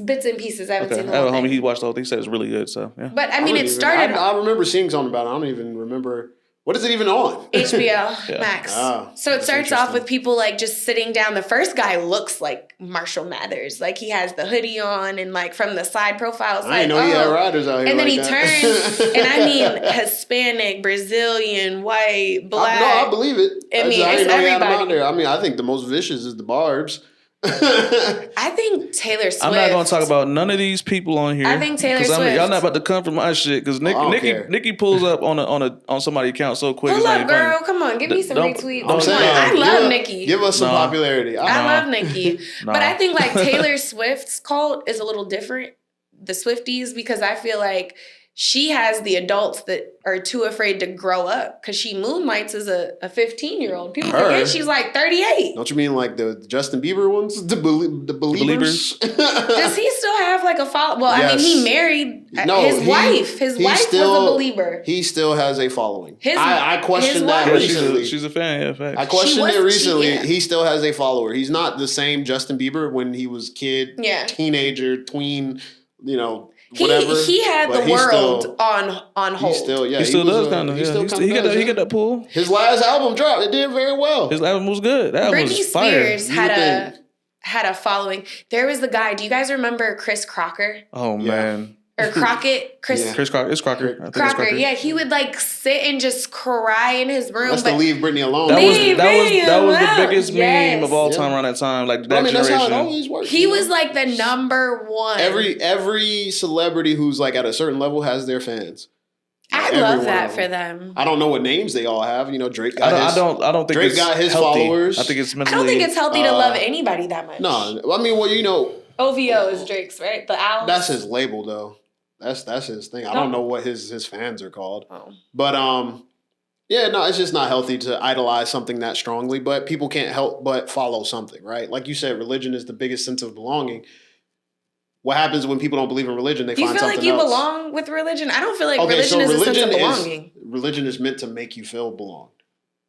Bits and pieces. I haven't seen the I have whole a homie, thing. he watched the whole thing. He said it's really good, so yeah. But I mean, it started... I remember seeing something about it. I don't even remember... What is it even on? HBO Max. Oh, so it starts off with people like just sitting down. The first guy looks like Marshall Mathers. Like he has the hoodie on and like from the side profile. It's I didn't know he had riders out here. And then like he turns and I mean Hispanic, Brazilian, white, black. I believe it. I mean, I it's didn't know he had them everybody. out there. I mean, I think the most vicious is the Barbs. I think Taylor Swift. I'm not going to talk about none of these people on here. I think Taylor Swift. Y'all not about to come for my shit because Nikki pulls up on somebody's account so quick. Pull up, girl. Come on, give me some retweets. I love Nikki. Give us some popularity. I love Nikki, but I think like Taylor Swift's cult is a little different. The Swifties, because I feel like she has the adults that are too afraid to grow up because she moonlights as a 15-year-old. People forget she's like 38. Don't you mean like the Justin Bieber ones? The Believers? Does he still have like a follow? Well, yes. I mean, he married his wife. His wife was a believer. He still has a following. I questioned that recently. She's a fan, yeah, facts. I questioned it recently. He still has a follower. He's not the same Justin Bieber when he was teenager, tween, whatever. He had the world on hold. He still does kind of. He got that pull. His last album dropped. It did very well. His album was good. That album was fire. Britney Spears had a following. There was the guy. Do you guys remember Chris Crocker? Oh man. or Crockett, Chris Crocker. It's Crocker. I think it's Crocker. Crocker. Yeah, he would like sit and just cry in his room. That's to leave Britney alone. That was Leave that me was the alone. biggest meme of all Yeah. time around that time. Like that I mean, that's generation. how it always works. He was like the number one. Every celebrity who's like at a certain level has their fans. I Every love one that of for them. them. I don't know what names they all have. You know, Drake got I don't think Drake it's got his healthy. followers. I think it's I mentally. don't think it's healthy to love anybody that much. No, I mean, well, you know, OVO is Drake's, right? The Owls. that's his label though. That's his thing. I don't know what his fans are called. Oh. But yeah, no, it's just not healthy to idolize something that strongly, but people can't help but follow something, right? Like you said, religion is the biggest sense of belonging. What happens when people don't believe in religion? They Do you find feel something like you else. belong with religion? I don't feel like religion is a sense of belonging. Religion is meant to make you feel belonged.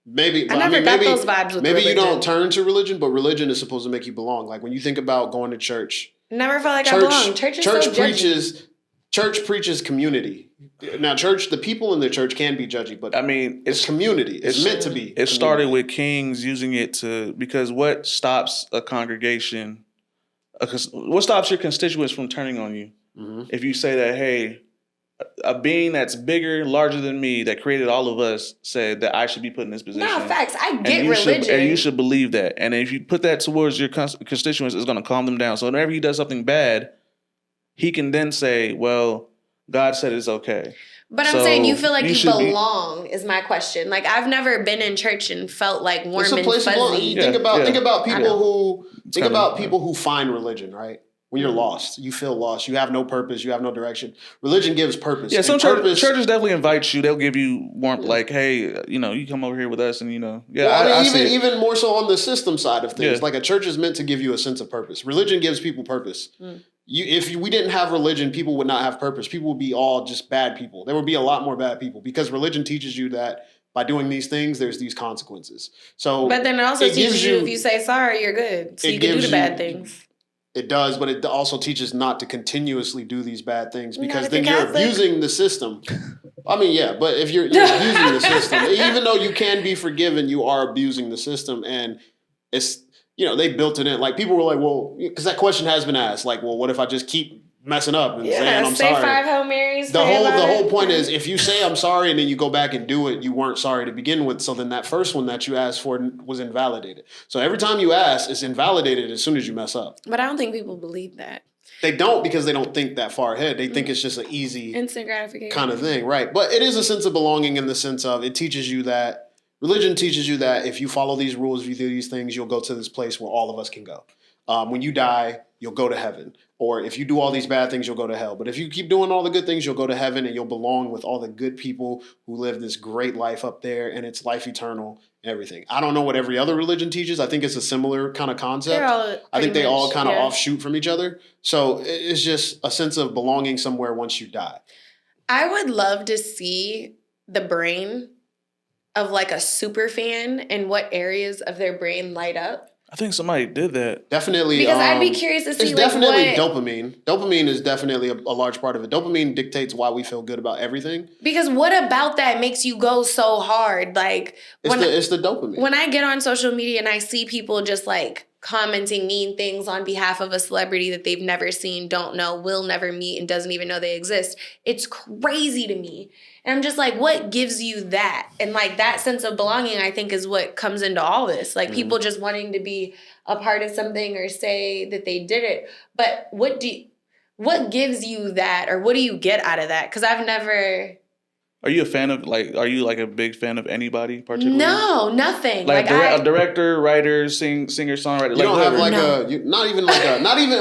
Maybe I never got those vibes with maybe religion. you don't turn to religion, but religion is supposed to make you belong. Like when you think about going to church, Never felt like I belonged. Church is so judgy. Church preaches community. Now, the people in the church can be judgy, but I mean, it's community. It's meant to be. It started with kings using it to because what stops a congregation? What stops your constituents from turning on you? Mm-hmm. If you say that, hey, a being that's bigger, larger than me, that created all of us, said that I should be put in this position. No, facts. I get religion. religion. And you should believe that. And if you put that towards your constituents, it's going to calm them down. So whenever he does something bad, he can then say, well, God said it's okay. But I'm saying you feel like you belong is my question. Like I've never been in church and felt like warm and fuzzy. Think about people who find religion, right? When you're lost, you feel lost. You have no purpose. You have no direction. Religion gives purpose. Yeah, some churches definitely invite you. They'll give you warmth, like, hey, you come over here with us, and yeah. Well, I mean, even more so on the system side of things. Yeah. Like a church is meant to give you a sense of purpose. Religion gives people purpose. If we didn't have religion, people would not have purpose. People would be all just bad people. There would be a lot more bad people because religion teaches you that by doing these things, there's these consequences. So, but then it also teaches you if you say sorry, you're good. So you can do the bad things. It does, but it also teaches not to continuously do these bad things because then you're abusing the system. I mean, yeah, but if you're abusing the system, even though you can be forgiven, you are abusing the system, and it's they built it in. Like people were like, well, because that question has been asked, like, well, what if I just keep messing up and saying I'm sorry? Say 5 Hail Marys. The whole point is if you say I'm sorry and then you go back and do it, you weren't sorry to begin with. So then that first one that you asked for was invalidated. So every time you ask, it's invalidated as soon as you mess up. But I don't think people believe that. They don't because they don't think that far ahead. They think it's just an easy instant gratification kind of thing, right? But it is a sense of belonging in the sense of it teaches you that religion teaches you that if you follow these rules, if you do these things, you'll go to this place where all of us can go. When you die, you'll go to heaven. Or if you do all these bad things, you'll go to hell. But if you keep doing all the good things, you'll go to heaven and you'll belong with all the good people who live this great life up there and it's life eternal and everything. I don't know what every other religion teaches. I think it's a similar kind of concept. I think they all kind of offshoot from each other. So it's just a sense of belonging somewhere once you die. I would love to see the brain of like a super fan and what areas of their brain light up. I think somebody did that. Definitely. Because I'd be curious to see it's definitely dopamine. Dopamine is definitely a large part of it. Dopamine dictates why we feel good about everything. Because what about that makes you go so hard? Like it's the dopamine. When I get on social media and I see people just like commenting mean things on behalf of a celebrity that they've never seen, don't know, will never meet, and doesn't even know they exist, it's crazy to me. And I'm just like, what gives you that? And like that sense of belonging, I think, is what comes into all this. Like people just wanting to be a part of something or say that they did it. But what gives you that, or what do you get out of that? Because I've never. Are you a fan of are you like a big fan of anybody particularly? No, nothing. Like a director, writer, singer, songwriter. You don't have not even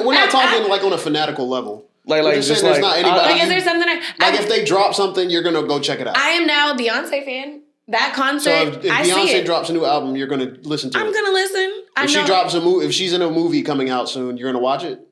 we're not talking like on a fanatical level. Like just there's not anybody. Is there something if they drop something, you're gonna go check it out. I am now a Beyonce fan. That concert, so if Beyonce drops a new album, you're gonna listen to it. I'm gonna listen. She drops if she's in a movie coming out soon, you're gonna watch it.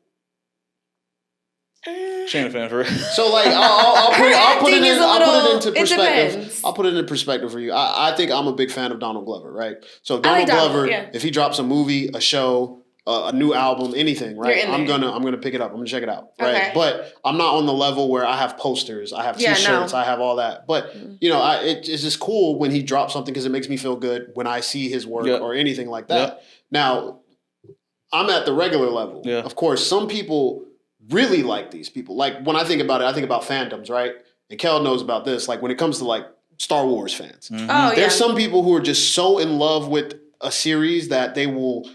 She ain't a fan for it. So like I'll put it into perspective. I'll put it in perspective for you. I think I'm a big fan of Donald Glover, right? So Donald Glover, if he drops a movie, a show, a new album, anything, right? I'm gonna pick it up. I'm gonna check it out, right? Okay. But I'm not on the level where I have posters, I have T-shirts, I have all that. But it's just cool when he drops something because it makes me feel good when I see his work or anything like that. Now, I'm at the regular level. Yeah. Of course, some people really like these people. Like when I think about it, I think about fandoms, right? And Kell knows about this. Like when it comes to like Star Wars fans, there's some people who are just so in love with a series that they will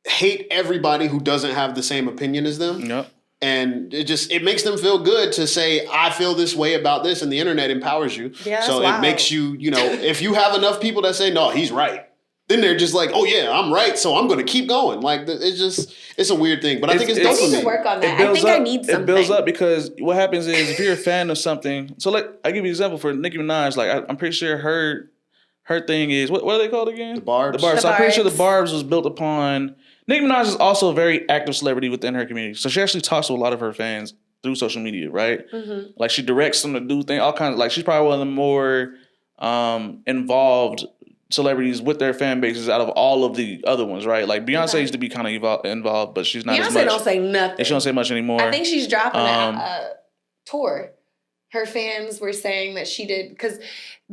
hate everybody who doesn't have the same opinion as them. Yep. And it makes them feel good to say, I feel this way about this, and the internet empowers you. Yeah, so it makes you, if you have enough people that say, no, he's right, then they're just like, oh yeah, I'm right, so I'm going to keep going. Like it's a weird thing, but I think it's I need dopamine. to work on that. I think I need something. It builds up because what happens is if you're a fan of something, so like I give you an example for Nicki Minaj. Like I'm pretty sure her thing is what are they called again? The barbs. The barbs. So I'm pretty sure the barbs was built upon. Nicki Minaj is also a very active celebrity within her community. So she actually talks to a lot of her fans through social media, right? Mm-hmm. Like she directs them to do things, all kinds of, like she's probably one of the more involved celebrities with their fan bases out of all of the other ones, right? Like Beyonce used to be kind of involved, but she's not as much. Beyonce don't say nothing. And she don't say much anymore. I think she's dropping a tour. Her fans were saying that she did, because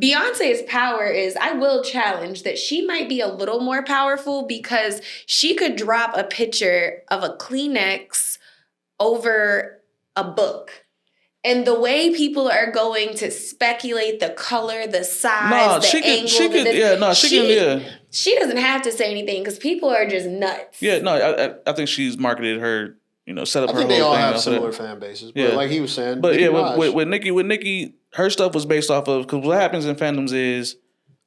Beyonce's power is, I will challenge that she might be a little more powerful because she could drop a picture of a Kleenex over a book. And the way people are going to speculate the color, the size, angle. She doesn't have to say anything because people are just nuts. Yeah, no, I think she's marketed her, set up her whole thing. I think they all have similar fan bases. But like he was saying. But with Nicki, her stuff was based off of, because what happens in fandoms is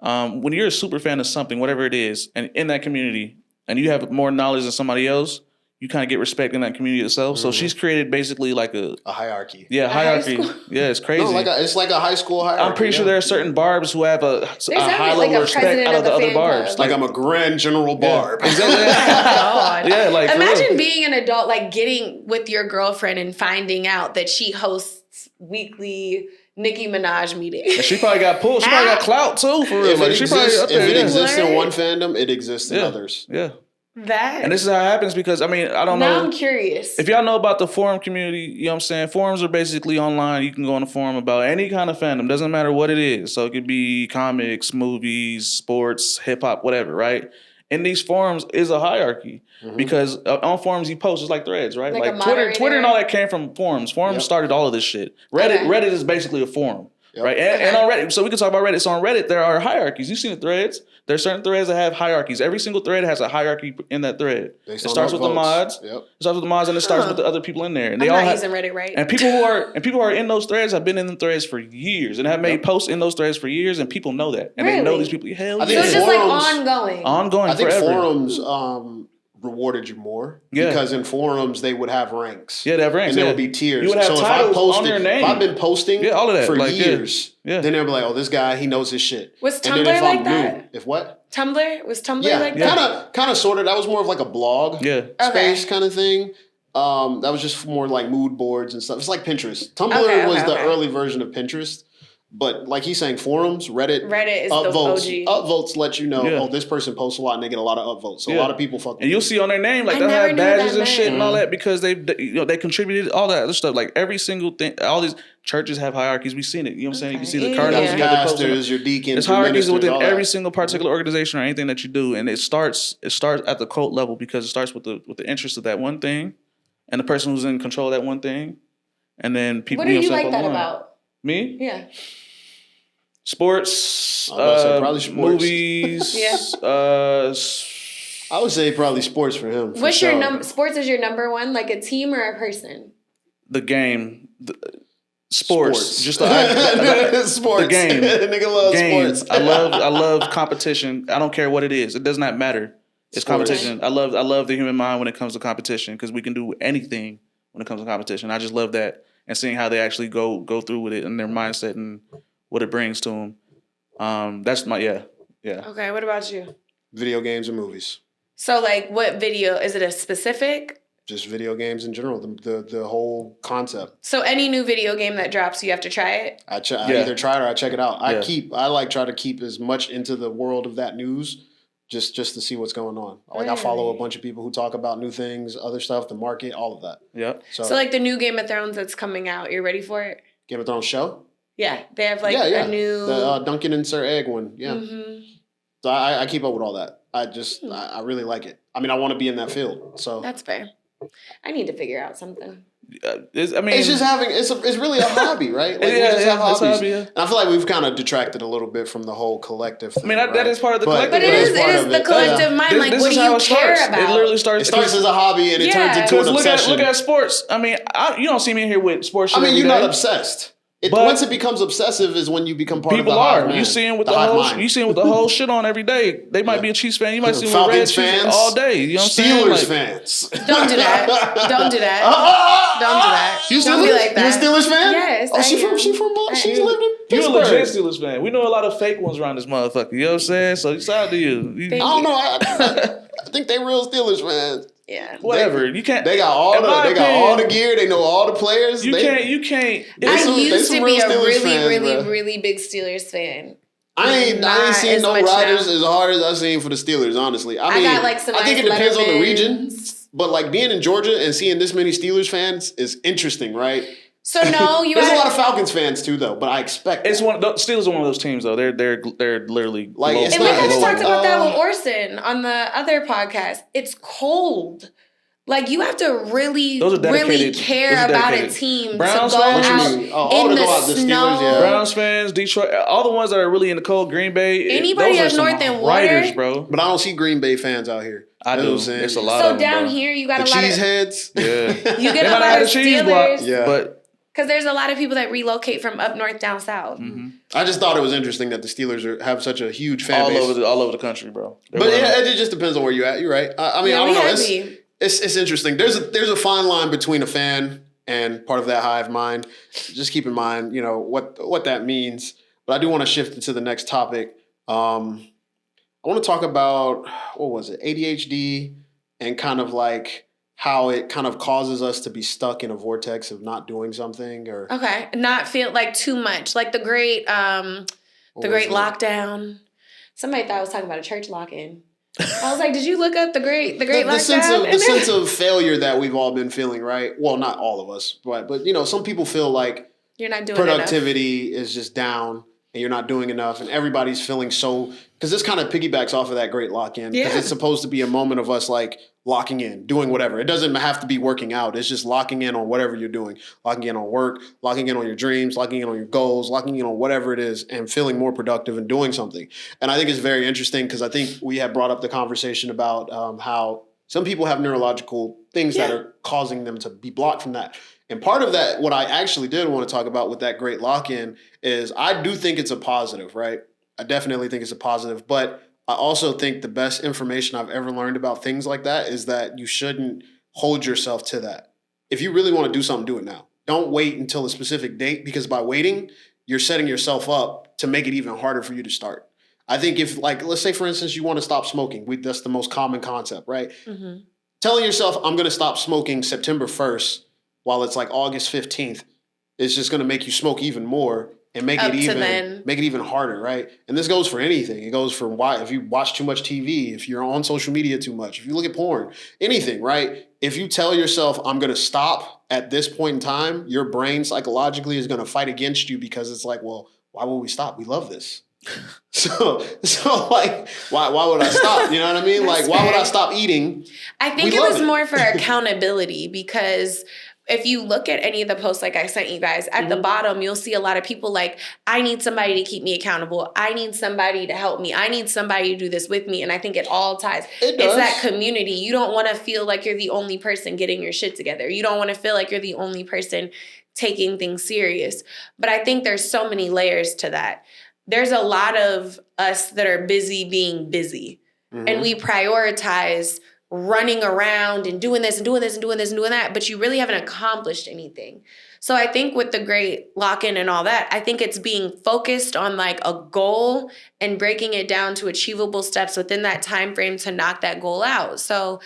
when you're a super fan of something, whatever it is, and in that community, and you have more knowledge than somebody else, you kind of get respect in that community itself. Mm-hmm. So she's created basically like a hierarchy. Yeah, hierarchy. Yeah, it's crazy. No, it's like a high school hierarchy. I'm pretty sure there are certain barbs who have a high level of respect out of the other barbs. Like I'm a grand general barb. Exactly. Yeah, like imagine being an adult, like getting with your girlfriend and finding out that she hosts weekly Nicki Minaj meetings. And she probably got pulled. She probably got clout too, for real. If it exists in one fandom, it exists in others. Yeah. And this is how it happens because, I don't know. Now I'm curious. If y'all know about the forum community, you know what I'm saying? Forums are basically online. You can go on a forum about any kind of fandom. Doesn't matter what it is. So it could be comics, movies, sports, hip hop, whatever, right? In these forums is a hierarchy because on forums you post, it's like threads, right? Like Twitter and all that came from forums. Forums started all of this shit. Reddit is basically a forum. Yep. Right, and on Reddit, so we can talk about Reddit. So on Reddit, there are hierarchies. You've seen the threads. There are certain threads that have hierarchies. Every single thread has a hierarchy in that thread. It starts with the mods. Yep. It starts with the mods, and it starts with the other people in there. And I'm not using Reddit right. And people who are in those threads have been in the threads for years and have made posts in those threads for years, and people know that, and they know these people. Hell, so it's just like ongoing. I think forever. Forums rewarded you more because in forums they would have ranks. Yeah, they have ranks. And there would be tiers. You would have titles on your name. If I've been posting all of that. for years, then they'll be like, "Oh, this guy, he knows his shit." Was Tumblr like that? If what? Tumblr was Tumblr like that? Kind of, sort of. That was more of like a blog space kind of thing. That was just more like mood boards and stuff. It's like Pinterest. Tumblr was the early version of Pinterest. But like he's saying, forums, Reddit is upvotes. The OG. Upvotes let you know, this person posts a lot and they get a lot of upvotes. So a lot of people fuck with and you'll see on their name, like they'll have badges and shit and all that because they contributed all that other stuff. Like every single thing, all these churches have hierarchies. We've seen it. You know what I'm saying? You can see the cardinals, your pastors, your deacons, there's hierarchies within every single particular organization or anything that you do. And it starts at the cult level because it starts with the interest of that one thing and the person who's in control of that one thing. And then people. What do you like that about? Me? Yeah. Sports, probably sports. Movies. I would say probably sports for him. What's your number? Sports is your number one, like a team or a person? The game. Sports. Just sports. The game. Nigga loves sports. I love competition. I don't care what it is. It does not matter. It's competition. I love the human mind when it comes to competition because we can do anything when it comes to competition. I just love that and seeing how they actually go through with it and their mindset and what it brings to them. That's my yeah. Okay, what about you? Video games and movies. So like what video? Is it a specific? Just video games in general, the whole concept. So any new video game that drops, you have to try it? I either try it or I check it out. I try to keep as much into the world of that news just to see what's going on. Like I follow a bunch of people who talk about new things, other stuff, the market, all of that. Yeah. So like the new Game of Thrones that's coming out, you're ready for it? Game of Thrones show? Yeah, they have like a new... The Duncan and Sir Egg one, yeah. Mm-hmm. So I keep up with all that. I really like it. I mean, I want to be in that field, so... That's fair. I need to figure out something. It's really a hobby, right? Like, we just have hobbies. And I feel like we've kind of detracted a little bit from the whole collective thing. That is part of the collective. But it is the collective mind. Like, what do you care about? It literally starts. It starts as a hobby and it turns into an obsession. Look at sports. I mean, you don't see me in here with sports. You're not obsessed. Once it becomes obsessive is when you become part of the hive mind. You see them with the whole shit on every day. They might be a Chiefs fan. You might see them with Red fans all day. You know what I'm saying? Steelers fans. Don't do that. Don't do that. Don't do that. Don't be like that. You a Steelers fan? Yes. Oh, she's lived in Pittsburgh. You a legit Steelers fan. We know a lot of fake ones around this motherfucker. You know what I'm saying? So shout out to you. I don't know. I think they real Steelers fans. Yeah. Whatever. You can't. They got all the gear. They know all the players. You can't. I used to be a really big Steelers fan. I ain't seen no riders as hard as I've seen for the Steelers, honestly. I got like some. I think it depends on the region. But like being in Georgia and seeing this many Steelers fans is interesting, right? So no, there's a lot of Falcons fans too, though. But I expect Steelers are one of those teams, though. They're literally like. And we just talked about that with Orson on the other podcast. It's cold. Like, you have to really care about a team Browns to go fans, out in the snow. Steelers, yeah. Browns fans, Detroit, all the ones that are really in the cold, Green Bay. Anybody up north and water, writers, bro. But I don't see Green Bay fans out here. I do. It's a lot of them, down bro. Here, you got the a lot of cheeseheads. Yeah, you get a lot of Steelers. Yeah, but because there's a lot of people that relocate from up north down south. Mm-hmm. I just thought it was interesting that the Steelers have such a huge fan base all over the country, bro. It just depends on where you're at. You're right. I don't know. It's interesting. There's a fine line between a fan and part of that hive mind. Just keep in mind, what that means. But I do want to shift into the next topic. I want to talk about ADHD and kind of like how it kind of causes us to be stuck in a vortex of not doing something or not feel like too much, like the great lockdown. Somebody thought I was talking about a church lock-in. I was like, did you look up the great lockdown? The sense of failure that we've all been feeling, right? Well, not all of us, but some people feel like you're not doing productivity is just down and you're not doing enough, and everybody's feeling so. Because this kind of piggybacks off of that great lock-in. Because it's supposed to be a moment of us like locking in, doing whatever. It doesn't have to be working out. It's just locking in on whatever you're doing. Locking in on work, locking in on your dreams, locking in on your goals, locking in on whatever it is, and feeling more productive and doing something. And I think it's very interesting because I think we had brought up the conversation about how some people have neurological things that are causing them to be blocked from that. And part of that, what I actually did want to talk about with that great lock-in is I do think it's a positive, right? I definitely think it's a positive, but I also think the best information I've ever learned about things like that is that you shouldn't hold yourself to that. If you really want to do something, do it now. Don't wait until a specific date, because by waiting, you're setting yourself up to make it even harder for you to start. I think if, like, let's say, for instance, you want to stop smoking. That's the most common concept, right? Mm-hmm. Telling yourself, I'm going to stop smoking September 1st while it's like August 15th is just going to make you smoke even more. And make it even harder, right? And this goes for anything. It goes for if you watch too much TV, if you're on social media too much, if you look at porn, anything, right? If you tell yourself, I'm going to stop at this point in time, your brain psychologically is going to fight against you because it's like, well, why would we stop? We love this. So like, why would I stop? You know what I mean? Like, why would I stop eating? I think it was more for accountability because if you look at any of the posts like I sent you guys, at the bottom, you'll see a lot of people like, I need somebody to keep me accountable. I need somebody to help me. I need somebody to do this with me. And I think it all ties. It's that community. You don't want to feel like you're the only person getting your shit together. You don't want to feel like you're the only person taking things serious. But I think there's so many layers to that. There's a lot of us that are busy being busy. Mm-hmm. And we prioritize running around and doing this and doing this and doing this and doing that, but you really haven't accomplished anything. So I think with the great lock-in and all that, I think it's being focused on like a goal and breaking it down to achievable steps within that time frame to knock that goal out. So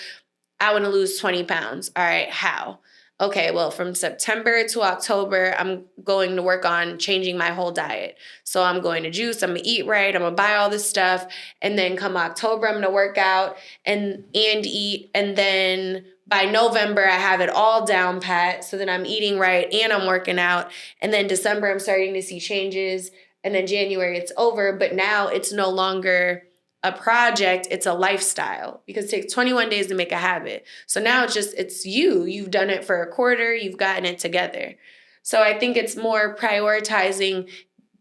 I want to lose 20 pounds. All right, how? Okay, well, from September to October, I'm going to work on changing my whole diet. So I'm going to juice, I'm going to eat right, I'm going to buy all this stuff. And then come October, I'm going to work out and eat. And then by November, I have it all down pat. So then I'm eating right and I'm working out. And then December, I'm starting to see changes. And then January, it's over. But now it's no longer a project, it's a lifestyle because it takes 21 days to make a habit. So now it's you. You've done it for a quarter, you've gotten it together. So I think it's more prioritizing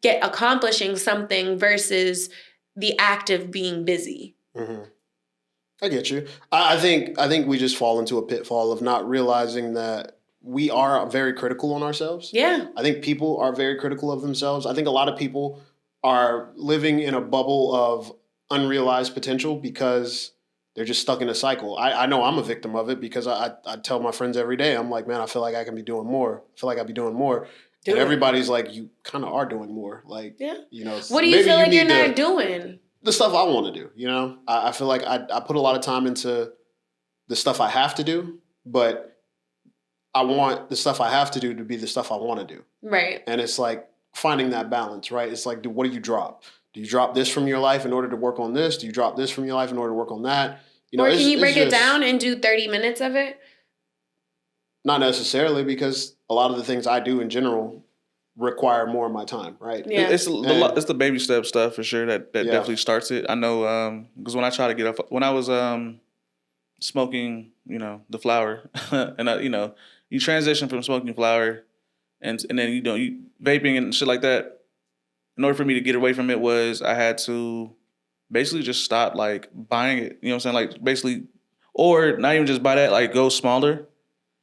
accomplishing something versus the act of being busy. Mm-hmm. I get you. I think we just fall into a pitfall of not realizing that we are very critical on ourselves. Yeah. I think people are very critical of themselves. I think a lot of people are living in a bubble of unrealized potential because they're just stuck in a cycle. I know I'm a victim of it because I tell my friends every day, I'm like, man, I feel like I can be doing more. I feel like I'd be doing more. And everybody's like, you kind of are doing more. Like, you know. What do you feel like you're not doing? The stuff I want to do, you know? I feel like I put a lot of time into the stuff I have to do, but I want the stuff I have to do to be the stuff I want to do. Right. And it's like finding that balance, right? It's like, what do you drop? Do you drop this from your life in order to work on this? Do you drop this from your life in order to work on that? You know, or can you break it down and do 30 minutes of it? Not necessarily, because a lot of the things I do in general require more of my time, right? Yeah. It's the baby step stuff for sure that definitely starts it. I know because when I try to get up, when I was smoking, you know, the flower, and you know, you transition from smoking flower, and then you vaping and shit like that. In order for me to get away from it, I had to basically just stop like buying it. You know what I'm saying? Like basically, or not even just buy that, like go smaller.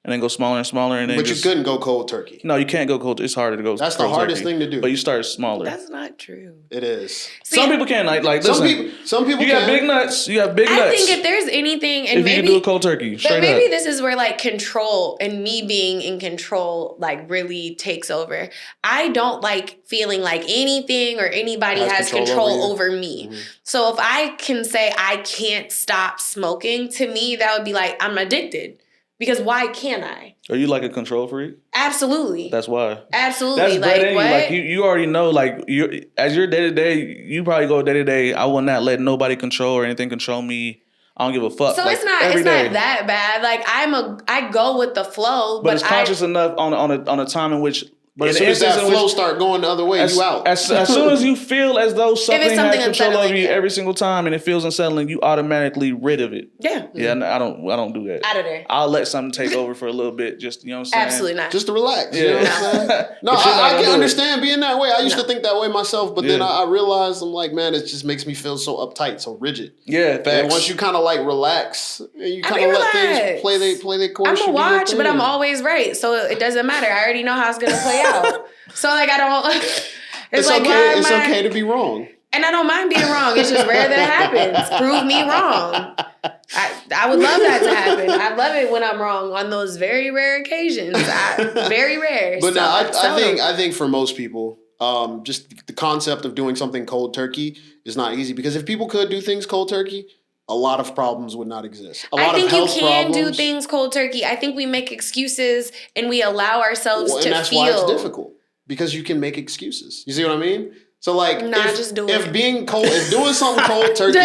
And then go smaller and smaller, and then. But you couldn't go cold turkey. No, you can't go cold. It's harder to go. That's the hardest thing to do. But you start smaller. That's not true. It is. See, some people can like listen. Some people. You got big nuts. You have big nuts. I think if there's anything, and if maybe you can do a cold turkey, straight maybe up. this is where like control and me being in control like really takes over. I don't like feeling like anything or anybody has control over me. Mm-hmm. So if I can say I can't stop smoking, to me that would be like I'm addicted. Because why can't I? Are you like a control freak? Absolutely. That's why. Absolutely. That's bred in you. Like you already know. Like as your day to day, you probably go day to day. I will not let nobody control or anything control me. I don't give a fuck. So like, it's not that bad. Like I go with the flow, but it's conscious enough on a time in which. But as soon as that flow start going the other way, you out. As soon as you feel as though something has control over you every single time and it feels unsettling, you automatically rid of it. Yeah. Yeah, I don't do that. Out of there. I'll let something take over for a little bit, just, you know what I'm saying? Absolutely not. Just to relax. Yeah. You know what I'm saying? No, I can understand being that way. I used to think that way myself, but then I realized, I'm like, man, it just makes me feel so uptight, so rigid. Yeah, facts. And once you kind of like relax, you kind of let things play their course. I'm a watch, but I'm always right. So it doesn't matter. I already know how it's going to play out. So like I don't. It's like, okay. It's okay to be wrong, and I don't mind being wrong. It's just rare that it happens. Prove me wrong. I would love that to happen. I love it when I'm wrong on those very rare occasions. Very rare. But so, I think for most people, just the concept of doing something cold turkey is not easy, because if people could do things cold turkey, a lot of problems would not exist. I think you can do things cold turkey. I think we make excuses and we allow ourselves to feel. And that's why it's difficult. Because you can make excuses. You see what I mean? So like, if doing something cold turkey,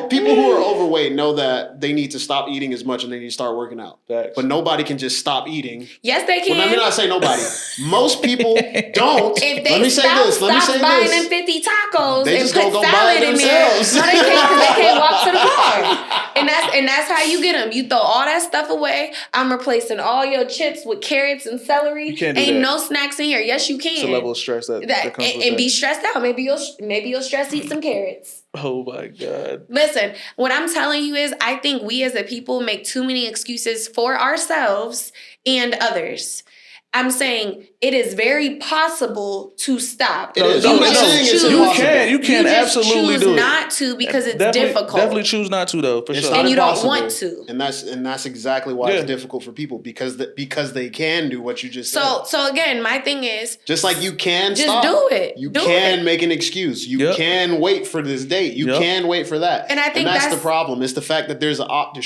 people who are overweight know that they need to stop eating as much and they need to start working out. Facts. But nobody can just stop eating. Yes, they can. Well, let me not say nobody. Most people don't. If they stop buying them 50 tacos they and just put go salad in there, no, they can't, because they can't walk to the car. And that's how you get them. You throw all that stuff away. I'm replacing all your chips with carrots and celery. You can't do Ain't that. no snacks in here. Yes, you can. It's a level of stress that comes with and be stressed out. Maybe you'll stress eat some carrots. Oh my God. Listen, what I'm telling you is I think we as a people make too many excuses for ourselves and others. I'm saying it is very possible to stop. It is. You can absolutely do it. Choose not to because it's difficult. Definitely choose not to though, for sure. And you don't want to. And that's exactly why it's difficult for people, because they can do what you just said. So again, my thing is just like you can just stop. do it. You can make an excuse. You can wait for this date. You can wait for that. And I think that's the problem. It's the fact that there's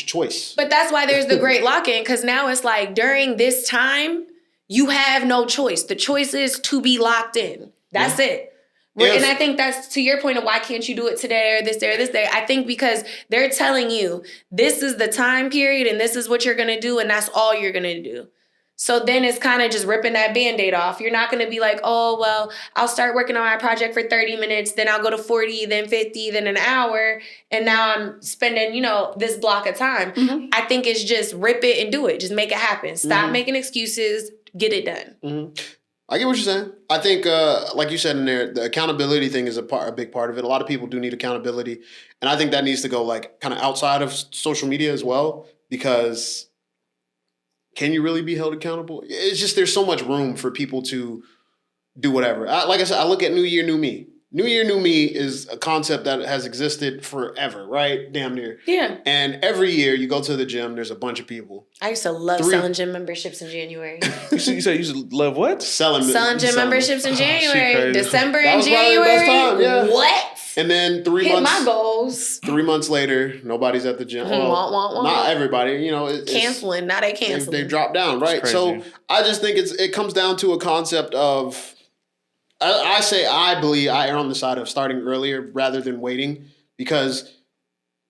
choice. But that's why there's the great lock-in, because now it's like during this time, you have no choice. The choice is to be locked in. That's it. And I think that's to your point of why can't you do it today or this day or this day. I think because they're telling you this is the time period and this is what you're going to do and that's all you're going to do. So then it's kind of just ripping that Band-Aid off. You're not going to be like, oh, well, I'll start working on my project for 30 minutes, then I'll go to 40, then 50, then an hour, and now I'm spending, you know, this block of time. I think it's just rip it and do it. Just make it happen. Stop making excuses. Get it done. I get what you're saying. I think, like you said in there, the accountability thing is a big part of it. A lot of people do need accountability. And I think that needs to go like kind of outside of social media as well, because can you really be held accountable? It's just there's so much room for people to do whatever. Like I said, I look at New Year, New Me. New Year, New Me is a concept that has existed forever, right? Damn near. Yeah. And every year you go to the gym, there's a bunch of people. I used to love selling gym memberships in January. You said you used to love what? Selling gym memberships in January. December that and was January. Probably the best time, yeah. What? And then Hit my goals. 3 months later, nobody's at the gym. Well, not everybody, you know. Canceling. Now they canceling. They dropped down, right? So I just think it comes down to a concept of, I believe I err on the side of starting earlier rather than waiting, because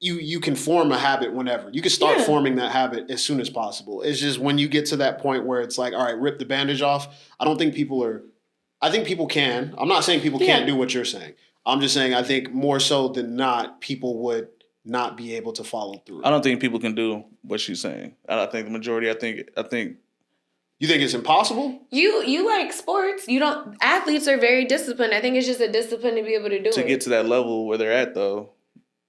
you can form a habit whenever. You can start forming that habit as soon as possible. It's just when you get to that point where it's like, all right, rip the bandage off. I think people can. I'm not saying people can't do what you're saying. I'm just saying I think more so than not, people would not be able to follow through. I don't think people can do what she's saying. I think the majority, I think. You think it's impossible? You like sports. Athletes are very disciplined. I think it's just a discipline to be able to do it. To get to that level where they're at, though.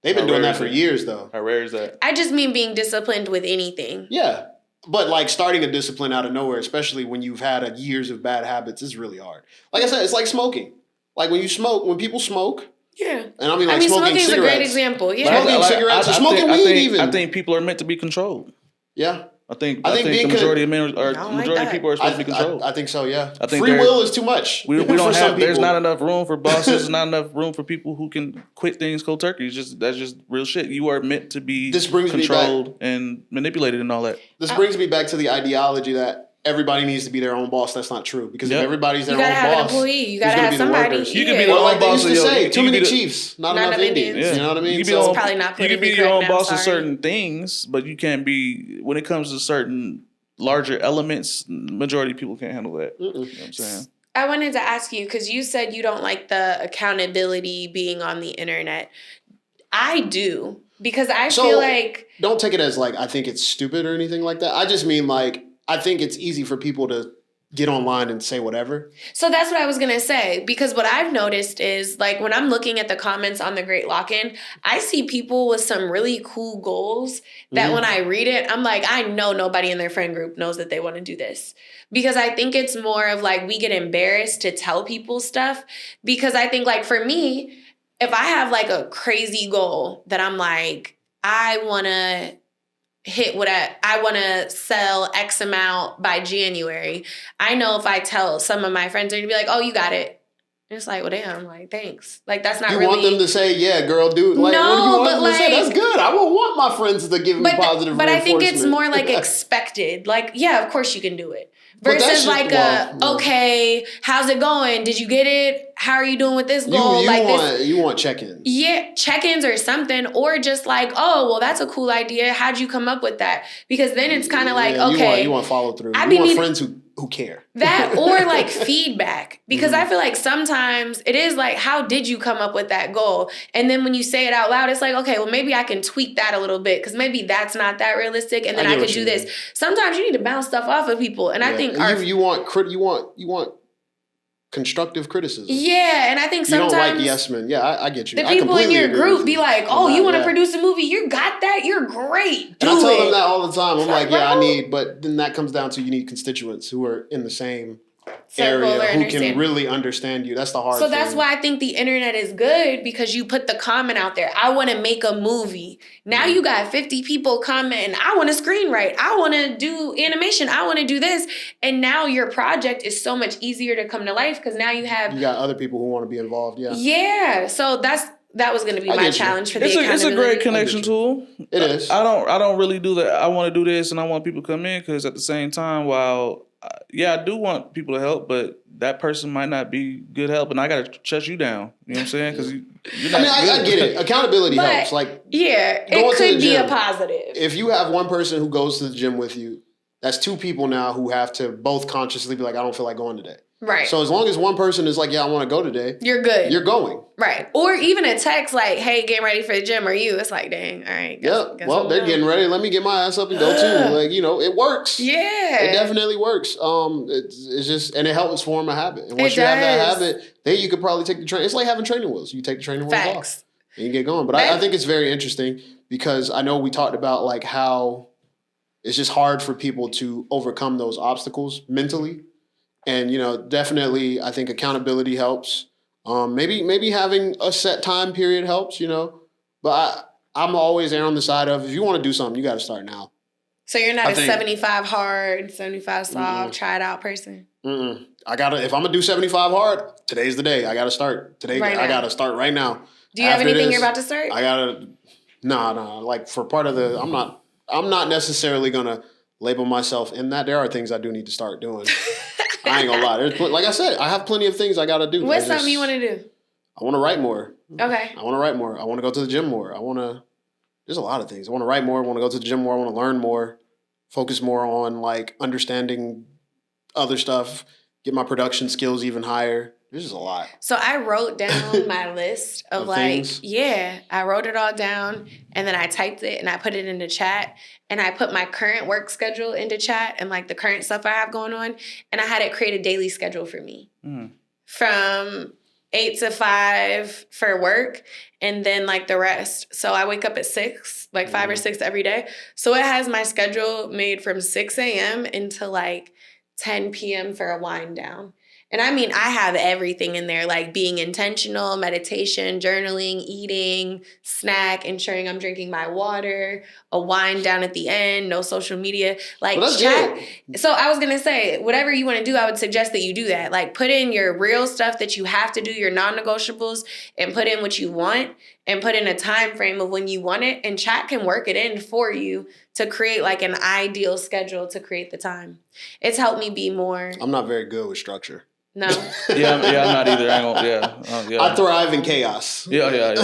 They've been doing that for years, though. How rare is that? I just mean being disciplined with anything. Yeah. But like starting a discipline out of nowhere, especially when you've had years of bad habits, is really hard. Like I said, it's like smoking. Like when people smoke. Yeah. And I mean smoking smoking's cigarettes. A great example. Yeah. Smoking cigarettes or smoking weed even. I think people are meant to be controlled. Yeah. I think the majority of men majority of people are supposed to be controlled. I think so, yeah. I think free will is too much. We don't have. There's not enough room for bosses. There's not enough room for people who can quit things cold turkey. That's just real shit. You are meant to be controlled and manipulated and all that. This brings me back to the ideology that everybody needs to be their own boss. That's not true, because if everybody's their own boss, you gotta have an employee. You gotta have somebody. You can be the own boss of your. Too many chiefs, not enough Indians. Yeah. You know what I mean? You can be your own boss of certain things, but you can't be when it comes to certain larger elements. Majority of people can't handle that. You know what I'm saying? I wanted to ask you, because you said you don't like the accountability being on the internet. I do, because I feel like... Don't take it as like I think it's stupid or anything like that. I just mean like I think it's easy for people to get online and say whatever. So that's what I was going to say, because what I've noticed is like when I'm looking at the comments on the Great Lock-In, I see people with some really cool goals that when I read it, I'm like, I know nobody in their friend group knows that they want to do this. Because I think it's more of like we get embarrassed to tell people stuff, because I think like for me, if I have like a crazy goal that I'm like, I want to I want to sell X amount by January. I know if I tell some of my friends, they're going to be like, oh, you got it. And it's like, well, damn, like, thanks. Like, that's not you really... You want them to say, yeah, girl, dude. Like, no, what do you want them like, to say? That's good. I will want my friends to give me positive But I think reinforcement. it's more like expected. Like, yeah, of course you can do it. Versus like okay, how's it going? Did you get it? How are you doing with this goal? You want check-ins. Yeah, check-ins or something. Or just like, oh, well, that's a cool idea. How'd you come up with that? Because then it's kind of like, okay. You want follow through. You want friends who care. That or like feedback. Because I feel like sometimes it is like, how did you come up with that goal? And then when you say it out loud, it's like, okay, well, maybe I can tweak that a little bit, because maybe that's not that realistic, and then I could do this. Sometimes you need to bounce stuff off of people. And I think you want constructive criticism. Yeah, and I think sometimes... You don't like yes men. Yeah, I get you. The people in your group be like, oh, you want to produce a movie? You got that? You're great. And I tell them that all the time. I'm like, yeah, I need... But then that comes down to you need constituents who are in the same area who can really understand you. That's the hard thing. So that's why I think the internet is good, because you put the comment out there. I want to make a movie. Now you got 50 people commenting, I want to screenwrite. I want to do animation. I want to do this. And now your project is so much easier to come to life, because now you got other people who want to be involved. Yeah. Yeah. So that was going to be my challenge for the accountability. It's a great connection tool. It is. I don't really do that. I want to do this and I want people to come in, because at the same time, while I do want people to help, but that person might not be good help, and I got to shut you down. You know what I'm saying? Because you're not I get it. Accountability helps. Like, yeah, it could be a positive. If you have one person who goes to the gym with you, that's two people now who have to both consciously be like, I don't feel like going today. Right. So as long as one person is like, yeah, I want to go today, you're good. You're going. Right. Or even a text like, hey, getting ready for the gym, or you. It's like, dang, all right. Guess they're getting ready. Let me get my ass up and go too. Like, it works. Yeah. It definitely works. It's just, and it helps form a habit. And once you have that habit, then you could probably take the train. It's like having training wheels. You take the training wheels off and you get going. But I think it's very interesting because I know we talked about like how it's just hard for people to overcome those obstacles mentally. And, definitely I think accountability helps. Maybe having a set time period helps, but I'm always on the side of if you want to do something, you got to start now. So you're not 75 hard, 75 soft, try it out person? If I'm going to do 75 hard, today's the day. I got to start. Today, I got to start right now. Do you have anything you're about to start? I got to, no. Like for part of I'm not necessarily going to label myself in that. There are things I do need to start doing. I ain't gonna lie. Like I said, I have plenty of things I gotta do. What's something you want to do? I want to write more. Okay. I want to write more. I want to go to the gym more. There's a lot of things. I want to write more. I want to go to the gym more. I want to learn more. Focus more on like understanding other stuff. Get my production skills even higher. There's just a lot. So I wrote down my list of like, things? I wrote it all down and then I typed it and I put it into chat and I put my current work schedule into chat and like the current stuff I have going on. And I had it create a daily schedule for me from 8 to 5 for work and then like the rest. So I wake up at 6, like 5 or 6 every day. So it has my schedule made from 6 a.m. into like 10 p.m. for a wind down. And I mean, I have everything in there, like being intentional, meditation, journaling, eating, snack, ensuring I'm drinking my water, a wind down at the end, no social media, like chat. Good. So I was going to say, whatever you want to do, I would suggest that you do that. Like put in your real stuff that you have to do, your non-negotiables, and put in what you want and put in a time frame of when you want it. And chat can work it in for you to create like an ideal schedule to create the time. It's helped me be more. I'm not very good with structure. No. I'm not either. I thrive in chaos. Yeah.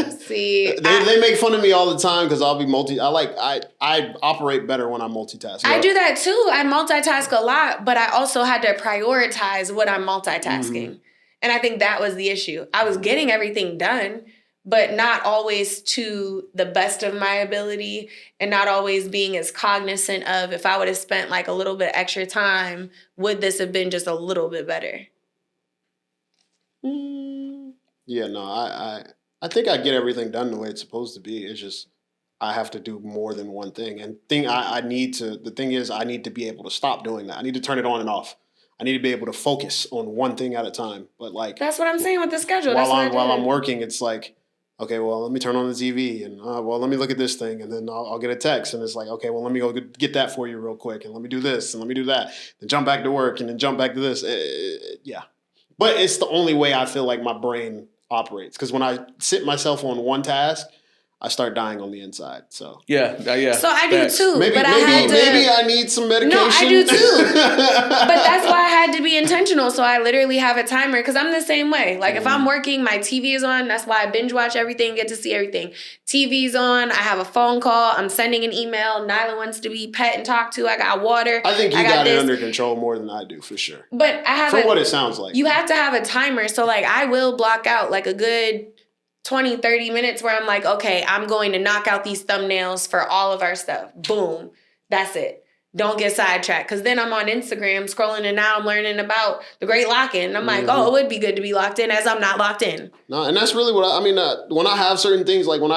See, they make fun of me all the time because I'll be I operate better when I'm multitasking. I do that too. I multitask a lot, but I also had to prioritize what I'm multitasking. And I think that was the issue. I was getting everything done, but not always to the best of my ability and not always being as cognizant of if I would have spent like a little bit extra time, would this have been just a little bit better? Yeah, no, I think I get everything done the way it's supposed to be. It's just I have to do more than one thing. And the thing is I need to be able to stop doing that. I need to turn it on and off. I need to be able to focus on one thing at a time. But like that's what I'm saying with the schedule. While I'm working, it's like, okay, well, let me turn on the TV and, let me look at this thing and then I'll get a text and it's like, okay, well, let me go get that for you real quick and let me do this and let me do that. Then jump back to work and then jump back to this. Yeah. But it's the only way I feel like my brain operates because when I sit myself on one task, I start dying on the inside. So yeah. So I do too. Maybe I need some medication. No, I do too. But that's why I had to be intentional. So I literally have a timer because I'm the same way. Like if I'm working, my TV is on. That's why I binge watch everything, get to see everything. TV's on. I have a phone call. I'm sending an email. Nyla wants to be pet and talked to. I got water. I think you got it under control more than I do for sure. But I have what it sounds like. You have to have a timer. So like I will block out like a good 20, 30 minutes where I'm like, okay, I'm going to knock out these thumbnails for all of our stuff. Boom. That's it. Don't get sidetracked. Because then I'm on Instagram scrolling and now I'm learning about the great lock-in. And I'm like, oh, it would be good to be locked in as I'm not locked in. No, and that's really what I mean. When I have certain things, like when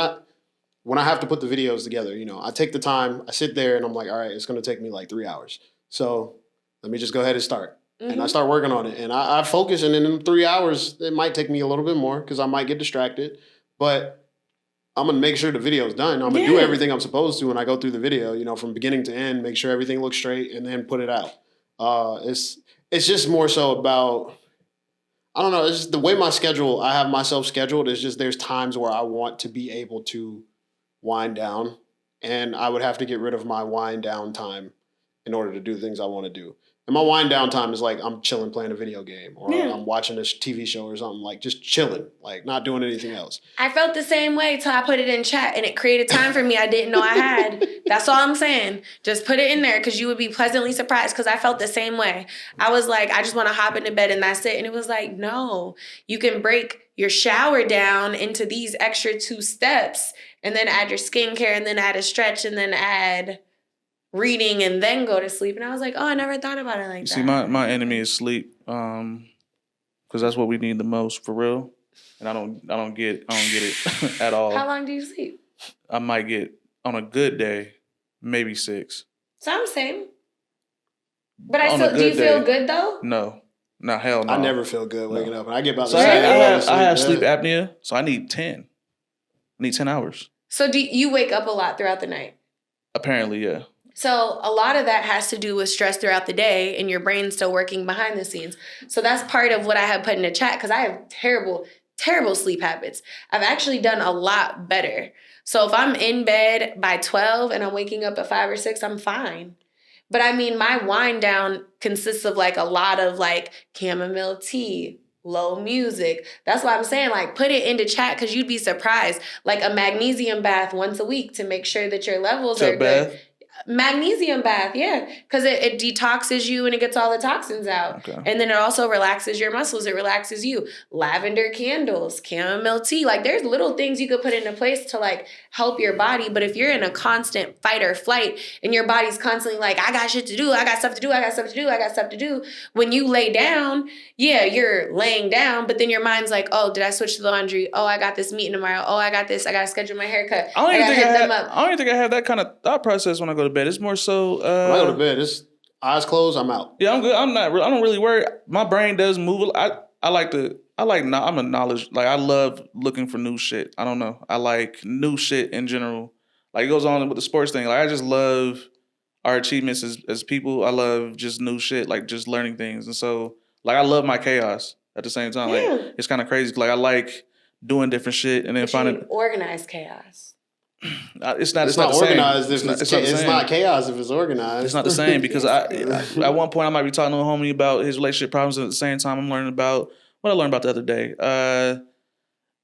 I have to put the videos together, I take the time, I sit there and I'm like, all right, it's going to take me like 3 hours. So let me just go ahead and start. And I start working on it. And I focus. And in 3 hours, it might take me a little bit more because I might get distracted. But I'm going to make sure the video's done. I'm going to do everything I'm supposed to when I go through the video, from beginning to end, make sure everything looks straight, and then put it out. It's just more so about, I don't know, it's just the way I have myself scheduled is just there's times where I want to be able to wind down. And I would have to get rid of my wind down time in order to do the things I want to do. And my wind down time is like I'm chilling playing a video game or I'm watching a TV show or something, like just chilling, like not doing anything else. I felt the same way till I put it in chat and it created time for me I didn't know I had. That's all I'm saying. Just put it in there because you would be pleasantly surprised because I felt the same way. I was like, I just want to hop into bed and that's it. And it was like, no, you can break your shower down into these extra 2 steps and then add your skincare and then add a stretch and then add reading and then go to sleep. And I was like, oh, I never thought about it like that. See, my enemy is sleep, because that's what we need the most for real. And I don't get it at all. How long do you sleep? I might get, on a good day, maybe 6. So I'm the same. But I still, do you feel good though? No. No, hell no. I never feel good waking up. And I get about so I have sleep apnea, so I need 10. I need 10 hours. So do you wake up a lot throughout the night? Apparently, yeah. So a lot of that has to do with stress throughout the day and your brain's still working behind the scenes. So that's part of what I have put in the chat because I have terrible, terrible sleep habits. I've actually done a lot better. So if I'm in bed by 12 and I'm waking up at 5 or 6, I'm fine. But I mean, my wind down consists of like a lot of like chamomile tea, low music. That's why I'm saying like put it into chat because you'd be surprised. Like a magnesium bath once a week to make sure that your levels are good. Magnesium bath, yeah, because it detoxes you and it gets all the toxins out. Okay. And then it also relaxes your muscles. It relaxes you. Lavender candles, chamomile tea. Like there's little things you could put into place to like help your body. But if you're in a constant fight or flight and your body's constantly like, I got shit to do, I got stuff to do, I got stuff to do, I got stuff to do. When you lay down, yeah, you're laying down, but then your mind's like, oh, did I switch to the laundry? Oh, I got this meeting tomorrow. Oh, I got this. I got to schedule my haircut. I don't even think I have that kind of thought process when I go to bed. It's more so when I go to bed, it's eyes closed, I'm out. Yeah, I'm good. I don't really worry. My brain does move. I'm a knowledge. Like I love looking for new shit. I don't know. I like new shit in general. Like it goes on with the sports thing. Like I just love our achievements as people. I love just new shit, like just learning things. And so like I love my chaos at the same time. Yeah. Like it's kind of crazy. Like I like doing different shit and then finding organized chaos. It's not organized. It's not chaos if it's organized. It's not the same because at one point I might be talking to a homie about his relationship problems, and at the same time I'm learning about what I learned about the other day.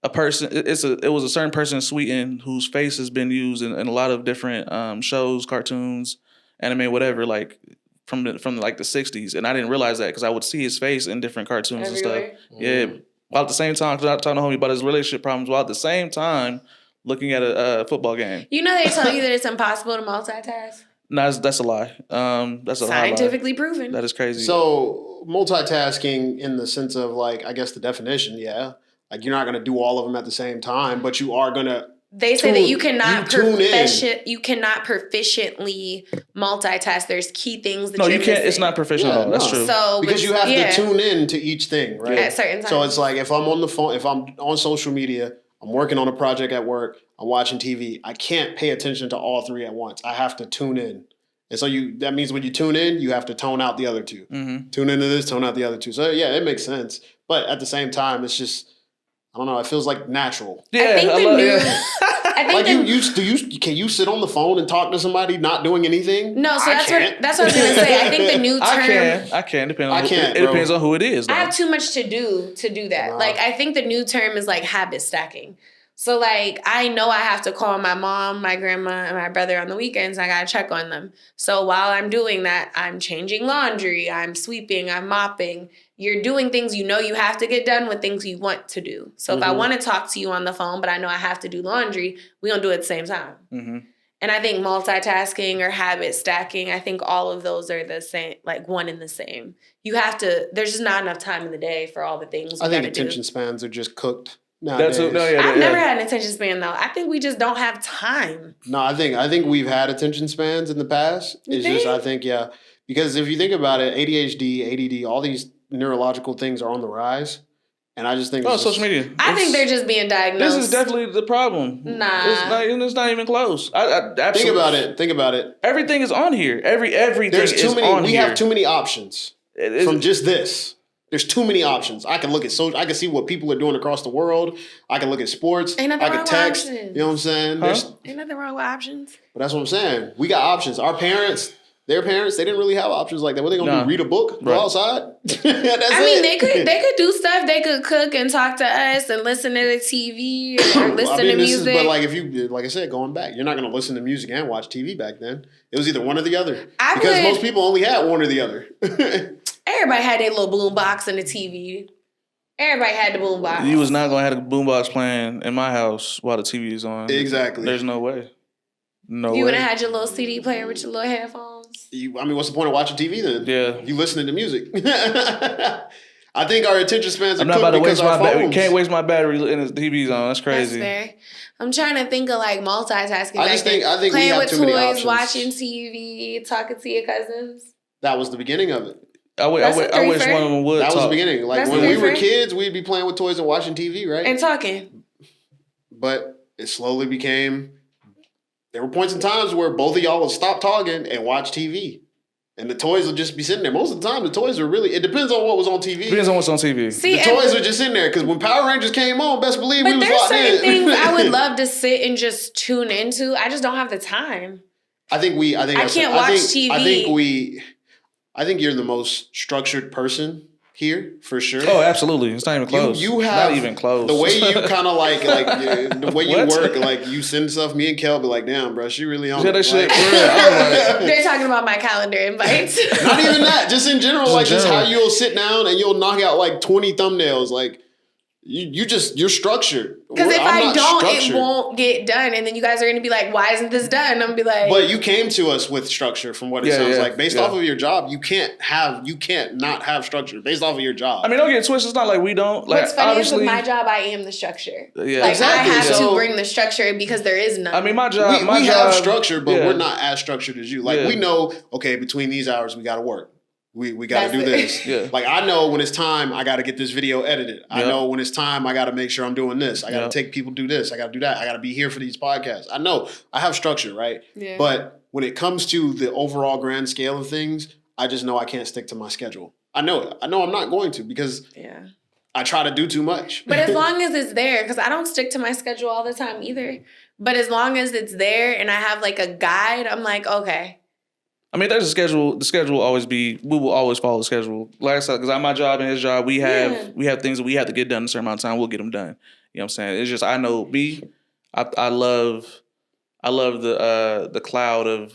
A person, it was a certain person in Sweden whose face has been used in a lot of different shows, cartoons, anime, whatever, like from like the 60s, and I didn't realize that because I would see his face in different cartoons everywhere. And stuff. Yeah, while at the same time, because I was talking to a homie about his relationship problems, while at the same time looking at a football game. You know they tell you that it's impossible to multitask? No, that's a lie. That's a scientifically proven. That is crazy. So multitasking in the sense of like, I guess the definition, yeah. Like you're not going to do all of them at the same time, but you are going to. They say that you cannot proficiently multitask. There's key things that you can't. Missing. It's not proficient at all. That's true. So because you have to tune in to each thing, right? At certain times. So it's like if I'm on the phone, if I'm on social media, I'm working on a project at work, I'm watching TV, I can't pay attention to all 3 at once. I have to tune in. And so that means when you tune in, you have to tone out the other 2. Mm-hmm. Tune into this, tone out the other 2. So yeah, it makes sense. But at the same time, it's just, I don't know, it feels like natural. Yeah, can you sit on the phone and talk to somebody not doing anything? No, so that's what I was gonna say. I think the new term I can it depends on who it is. Though. I have too much to do that. Wow. Like I think the new term is like habit stacking. So like I know I have to call my mom, my grandma, and my brother on the weekends. I gotta check on them. So while I'm doing that, I'm changing laundry, I'm sweeping, I'm mopping. You're doing things you know you have to get done with things you want to do. So if I want to talk to you on the phone, but I know I have to do laundry, we don't do it at the same time. Mm-hmm. And I think multitasking or habit stacking, I think all of those are the same, like one and the same. You have to, there's just not enough time in the day for all the things I think attention spans are just cooked nowadays. I've never had an attention span though. I think we just don't have time. No, I think we've had attention spans in the past. Because if you think about it, ADHD, ADD, all these neurological things are on the rise. And I just think social media. I think they're just being diagnosed. This is definitely the problem. Nah. It's not even close. Think about it. Everything is on here. Everything There's too is many, on we here. have too many options from just this. There's too many options. I can look at I can see what people are doing across the world. I can look at sports. I can text. You know what I'm saying? Ain't nothing wrong with options. But that's what I'm saying. We got options. Our parents, Their parents, they didn't really have options like that. What are they gonna do? Read a book? Go outside? That's they could do stuff. They could cook and talk to us and listen to the TV or listen to music. But like if you, like I said, going back, you're not gonna listen to music and watch TV back then. It was either one or the other. Because most people only had one or the other. Everybody had their little boom box and the TV. Everybody had the boom box. You was not gonna have a boom box playing in my house while the TV is on. Exactly. There's no way. No way. You would have had your little CD player with your little headphones. What's the point of watching TV then? Yeah. You listening to music. I think our attention spans are I'm not about to waste my battery. Can't waste my battery in the TV's on. That's crazy. That's fair. I'm trying to think of like multitasking. I think playing we have with too many toys, options. watching TV, talking to your cousins. That was the beginning of it. I wish one of them would. That was the beginning. Like That's when we were different. kids, we'd be playing with toys and watching TV, right? And talking. But it slowly became. There were points in times where both of y'all would stop talking and watch TV. And the toys would just be sitting there. Most of the time, the toys are really... It depends on what was on TV. Depends on what's on TV. See, the toys were just sitting there. Because when Power Rangers came on, best believe we was But there's locked certain in. things I would love to sit and just tune into. I just don't have the time. I can't watch TV. I think you're the most structured person here, for sure. Oh, absolutely. It's not even close. You have... Not even close. The way you kind of like the way you work, like you send stuff, me and Kell be like, damn, bro, she really on Yeah, it. that shit, Like, for real. I'm like, They're talking about my calendar invites. not even that, just in general, Just just how you'll sit down and you'll knock out like 20 thumbnails. Like you're structured. Because if I'm I not don't, structured. it won't get done. And then you guys are going to be like, why isn't this done? I'm going to be like... But you came to us with structure from what it sounds like. Based off of your job, you can't not have structure based off of your job. I mean, don't get it twisted. It's not like we don't. Like, What's funny is obviously, with my job, I am the structure. Yeah, like, exactly. I have So- to bring the structure because there is none. I mean, my job. we have structure, but yeah. we're not as structured as you. Like we know, okay, between these hours we got to work. We got to do this. Yeah. Like I know when it's time, I got to get this video edited. I Yep. know when it's time, I got to make sure I'm doing this. I got to Yep. take people do this. I got to do that. I got to be here for these podcasts. I know I have structure, right? Yeah. But when it comes to the overall grand scale of things, I just know I can't stick to my schedule. I know it. I know I'm not going to because I try to do too much. But as long as it's there, because I don't stick to my schedule all the time either. But as long as it's there and I have like a guide, I'm like, okay. I mean, there's a schedule. The schedule will always be. We will always follow the schedule. Like I said, because my job and his job, we have things that we have to get done in a certain amount of time. We'll get them done. You know what I'm saying? It's just I know I love the cloud of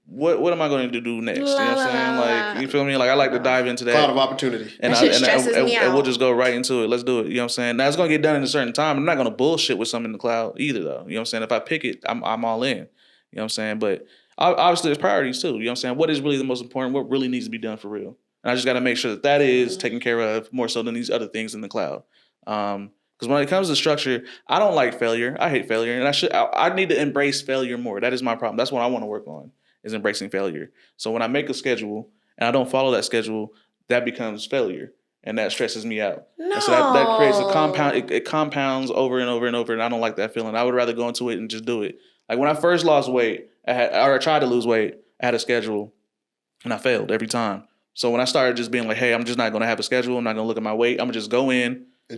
what am I going to do next? You know what I'm saying? Like you feel me? Like I like to dive into that Cloud of opportunity. That shit stresses me and out. we'll just go right into it. Let's do it. You know what I'm saying? Now it's gonna get done in a certain time. I'm not gonna bullshit with something in the cloud either, though. You know what I'm saying? If I pick it, I'm all in. You know what I'm saying? But obviously, there's priorities too. You know what I'm saying? What is really the most important? What really needs to be done for real? And I just got to make sure that is taken care of more so than these other things in the cloud. Because when it comes to structure, I don't like failure. I hate failure, and I need to embrace failure more. That is my problem. That's what I want to work on, is embracing failure. So when I make a schedule and I don't follow that schedule, that becomes failure, and that stresses me out. No. And so that creates a compound. It compounds over and over and over, and I don't like that feeling. I would rather go into it and just do it. Like when I first lost weight, I tried to lose weight, I had a schedule, and I failed every time. So when I started just being like, hey, I'm just not going to have a schedule. I'm not going to look at my weight. I'm going to just go in and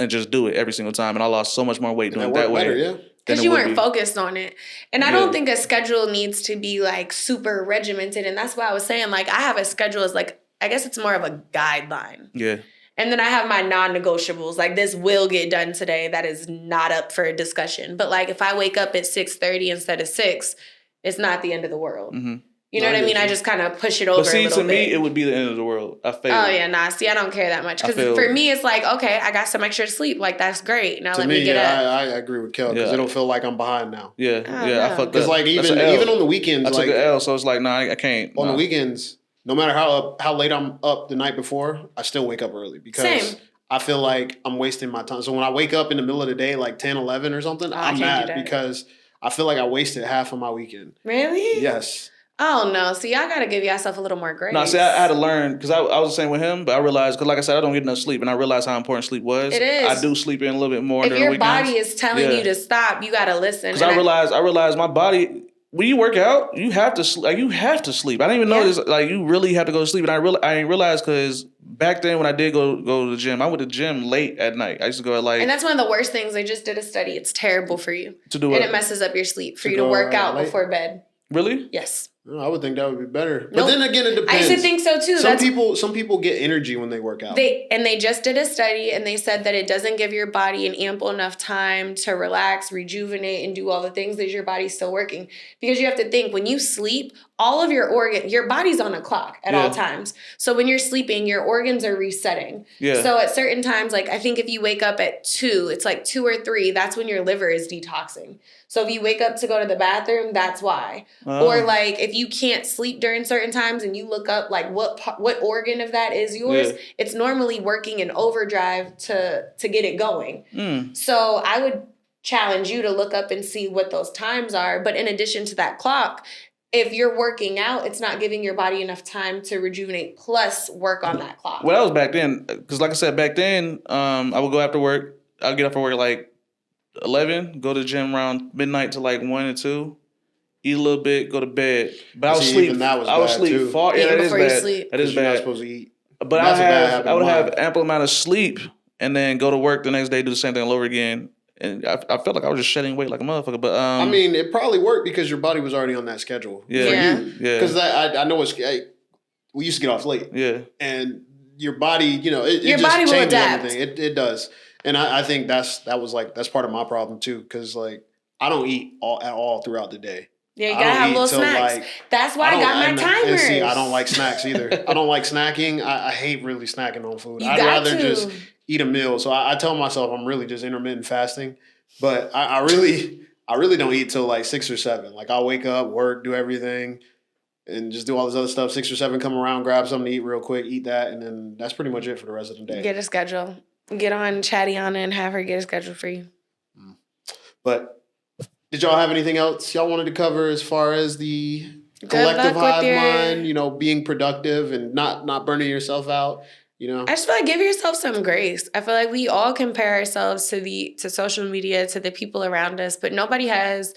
just do it every single time. And I lost so much more weight doing it that that way. better, because you weren't focused on it. And I don't think a schedule needs to be like super regimented. And that's why I was saying, like, I have a schedule as like, I guess it's more of a guideline. Yeah. And then I have my non-negotiables. Like, this will get done today. That is not up for a discussion. But like, if I wake up at 6:30 instead of 6, it's not the end of the world. Mm-hmm. You know what I mean? I just kind of push it over a little bit. But see, to me, it would be the end of the world. I failed. Oh, yeah, nah. See, I don't care that much. Because for me, it's like, okay, I got some extra sleep. Like, that's great. Now let me get up. I agree with Kell because it don't feel like I'm behind now. Yeah, I fucked up. Because like even on the weekends, I took an L, so it's like, nah, I can't. On the weekends, no matter how late I'm up the night before, I still wake up early because I feel like I'm wasting my time. So when I wake up in the middle of the day, like 10, 11 or something, I'm mad because I feel like I wasted half of my weekend. Really? Yes. Oh, no. See, y'all got to give yourself a little more grace. No, see, I had to learn, because I was the same with him, but I realized, because like I said, I don't get enough sleep, and I realized how important sleep was. It is. I do sleep in a little bit more if during the weekends. If your body is telling you to stop, you got to listen. Because I realized my body, when you work out, you have to sleep. Like, you have to sleep. I didn't even know this. Like, you really have to go to sleep. And I didn't realize, because back then when I did go to the gym, I went to the gym late at night. I used to go at like... And that's one of the worst things. I just did a study. It's terrible for you. To do what? And it messes up your sleep. For you to work out before bed. Really? Yes. I would think that would be better. But Nope. then again, it depends. I used to think so too. Some people get energy when they work out. They just did a study and they said that it doesn't give your body an ample enough time to relax, rejuvenate, and do all the things that your body's still working. Because you have to think, when you sleep, all of your body's on a clock at all times. So when you're sleeping, your organs are resetting. Yeah. So at certain times, like I think if you wake up at 2, it's like 2 or 3, that's when your liver is detoxing. So if you wake up to go to the bathroom, that's why. Or like if you can't sleep during certain times and you look up like what organ of that is yours, it's normally working in overdrive to get it going. So I would challenge you to look up and see what those times are. But in addition to that clock, if you're working out, it's not giving your body enough time to rejuvenate plus work on that clock. Well, that was back then. Because like I said, back then, I would go after work. I'd get up for work like 11, go to the gym around midnight to like 1 or 2, eat a little bit, go to bed. But I would sleep. I would sleep far. Yeah, that is bad. That is bad. You're not supposed to eat. But I would have ample amount of sleep and then go to work the next day, do the same thing all over again. And I felt like I was just shedding weight like a motherfucker. But I mean, it probably worked because your body was already on that schedule for you. Yeah. Because I know we used to get off late. Yeah. And your body, your body will adapt. Everything. It does. And I think that's part of my problem too, because like I don't eat at all throughout the day. Yeah, you gotta have little snacks. That's why I got my timers. See, I don't like snacks either. I don't like snacking. I hate really snacking on food. I'd rather just eat a meal. So I tell myself I'm really just intermittent fasting, but I really don't eat till like 6 or 7. Like I'll wake up, work, do everything, and just do all this other stuff. 6 or 7, come around, grab something to eat real quick, eat that, and then that's pretty much it for the rest of the day. Get a schedule. Get on Chattiana and have her get a schedule for you. But did y'all have anything else y'all wanted to cover as far as the collective hive mind, being productive and not burning yourself out? I just feel like give yourself some grace. I feel like we all compare ourselves to social media, to the people around us, but nobody has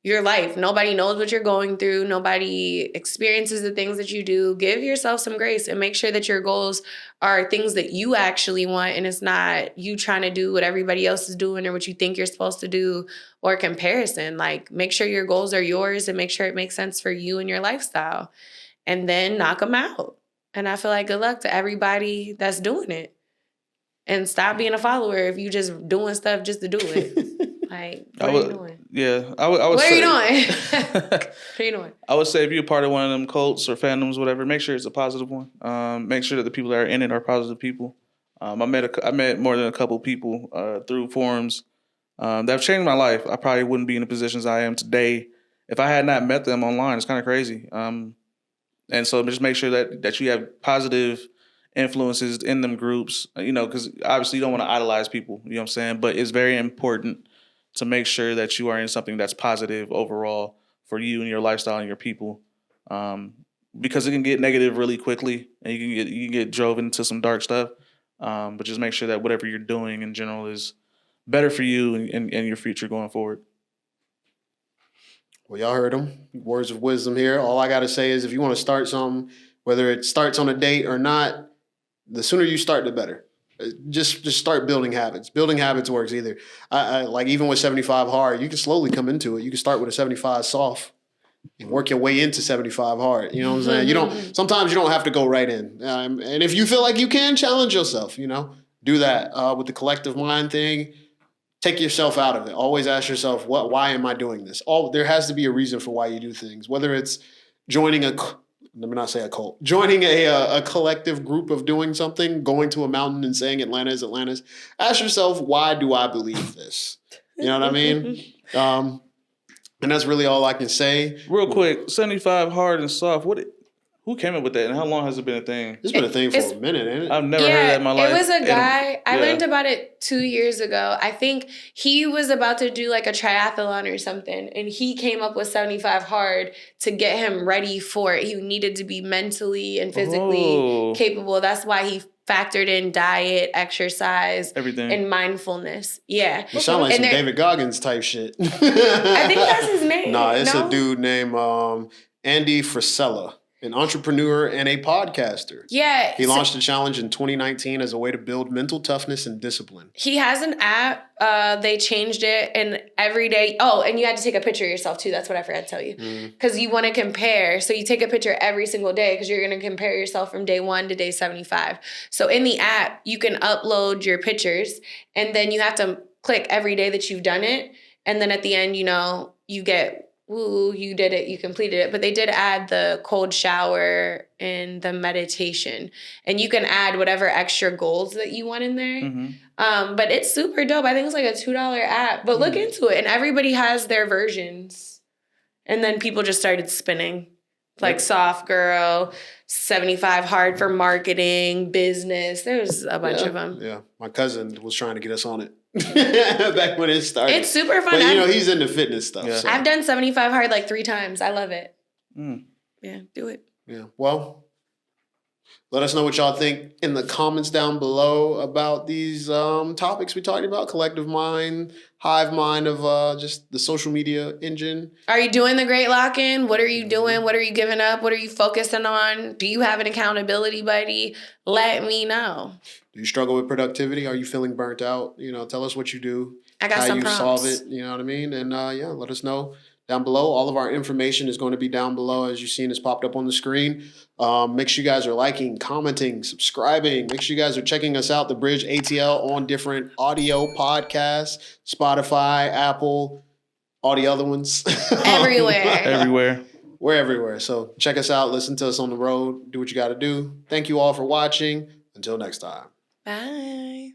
your life. Nobody knows what you're going through. Nobody experiences the things that you do. Give yourself some grace and make sure that your goals are things that you actually want, and it's not you trying to do what everybody else is doing or what you think you're supposed to do or comparison. Like, make sure your goals are yours and make sure it makes sense for you and your lifestyle, and then knock them out. And I feel like good luck to everybody that's doing it. And stop being a follower if you just doing stuff just to do it. Like, what are you doing? Yeah, I would what say. What are you doing? What are you doing? I would say if you're part of one of them cults or fandoms, whatever, make sure it's a positive one. Make sure that the people that are in it are positive people. I met more than a couple people through forums that have changed my life. I probably wouldn't be in the positions I am today if I had not met them online. It's kind of crazy. And so just make sure that you have positive influences in them groups, because obviously you don't want to idolize people, you know what I'm saying? But it's very important to make sure that you are in something that's positive overall for you and your lifestyle and your people, because it can get negative really quickly and you can get drove into some dark stuff. But just make sure that whatever you're doing in general is better for you and your future going forward. Well, y'all heard them. Words of wisdom here. All I got to say is if you want to start something, whether it starts on a date or not, the sooner you start, the better. Just start building habits. Building habits works either. I like even with 75 hard, you can slowly come into it. You can start with a 75 soft and work your way into 75 hard. You know what I'm saying? Sometimes you don't have to go right in. And if you feel like you can, challenge yourself, do that. With the collective mind thing, take yourself out of it. Always ask yourself, why am I doing this? There has to be a reason for why you do things, whether it's joining let me not say a cult, joining a collective group of doing something, going to a mountain and saying Atlanta is Atlantis. Ask yourself, why do I believe this? You know what I mean? And that's really all I can say. Real quick, 75 hard and soft. Who came up with that, and how long has it been a thing? It's been a thing for a minute, ain't it? I've never heard that in my life. It was a guy. I learned about it 2 years ago. I think he was about to do like a triathlon or something, and he came up with 75 hard to get him ready for it. He needed to be mentally and physically capable. That's why he factored in diet, exercise, everything, and mindfulness. Yeah. You sound like some David Goggins type shit. I think that's his name. Nah, it's a dude named Andy Frisella. An entrepreneur and a podcaster. Yeah. He launched a challenge in 2019 as a way to build mental toughness and discipline. He has an app. They changed it, and every day. Oh, and you had to take a picture of yourself too. That's what I forgot to tell you. Because you want to compare. So you take a picture every single day because you're going to compare yourself from day 1 to day 75. So in the app, you can upload your pictures, and then you have to click every day that you've done it. And then at the end, you get, ooh, you did it, you completed it. But they did add the cold shower and the meditation. And you can add whatever extra goals that you want in there. But it's super dope. I think it's like a $2 app. But look into it. And everybody has their versions. And then people just started spinning. Like Soft Girl, 75 Hard for Marketing, Business. There's a bunch of them. Yeah. My cousin was trying to get us on it. Back when it started. It's super fun. But he's into fitness stuff. Yeah. So. I've done 75 Hard like 3 times. I love it. Yeah, do it. Yeah. Well, let us know what y'all think in the comments down below about these topics we talked about. Collective mind, hive mind of just the social media engine. Are you doing the great lock-in? What are you doing? What are you giving up? What are you focusing on? Do you have an accountability buddy? Let me know. Do you struggle with productivity? Are you feeling burnt out? Tell us what you do. I got how some you prompts. solve it. You know what I mean? And let us know down below. All of our information is going to be down below, as you've seen. It's popped up on the screen. Make sure you guys are liking, commenting, subscribing. Make sure you guys are checking us out, The Bridge ATL, on different audio podcasts, Spotify, Apple, all the other ones. Everywhere. We're everywhere. So check us out. Listen to us on the road. Do what you got to do. Thank you all for watching. Until next time. Bye.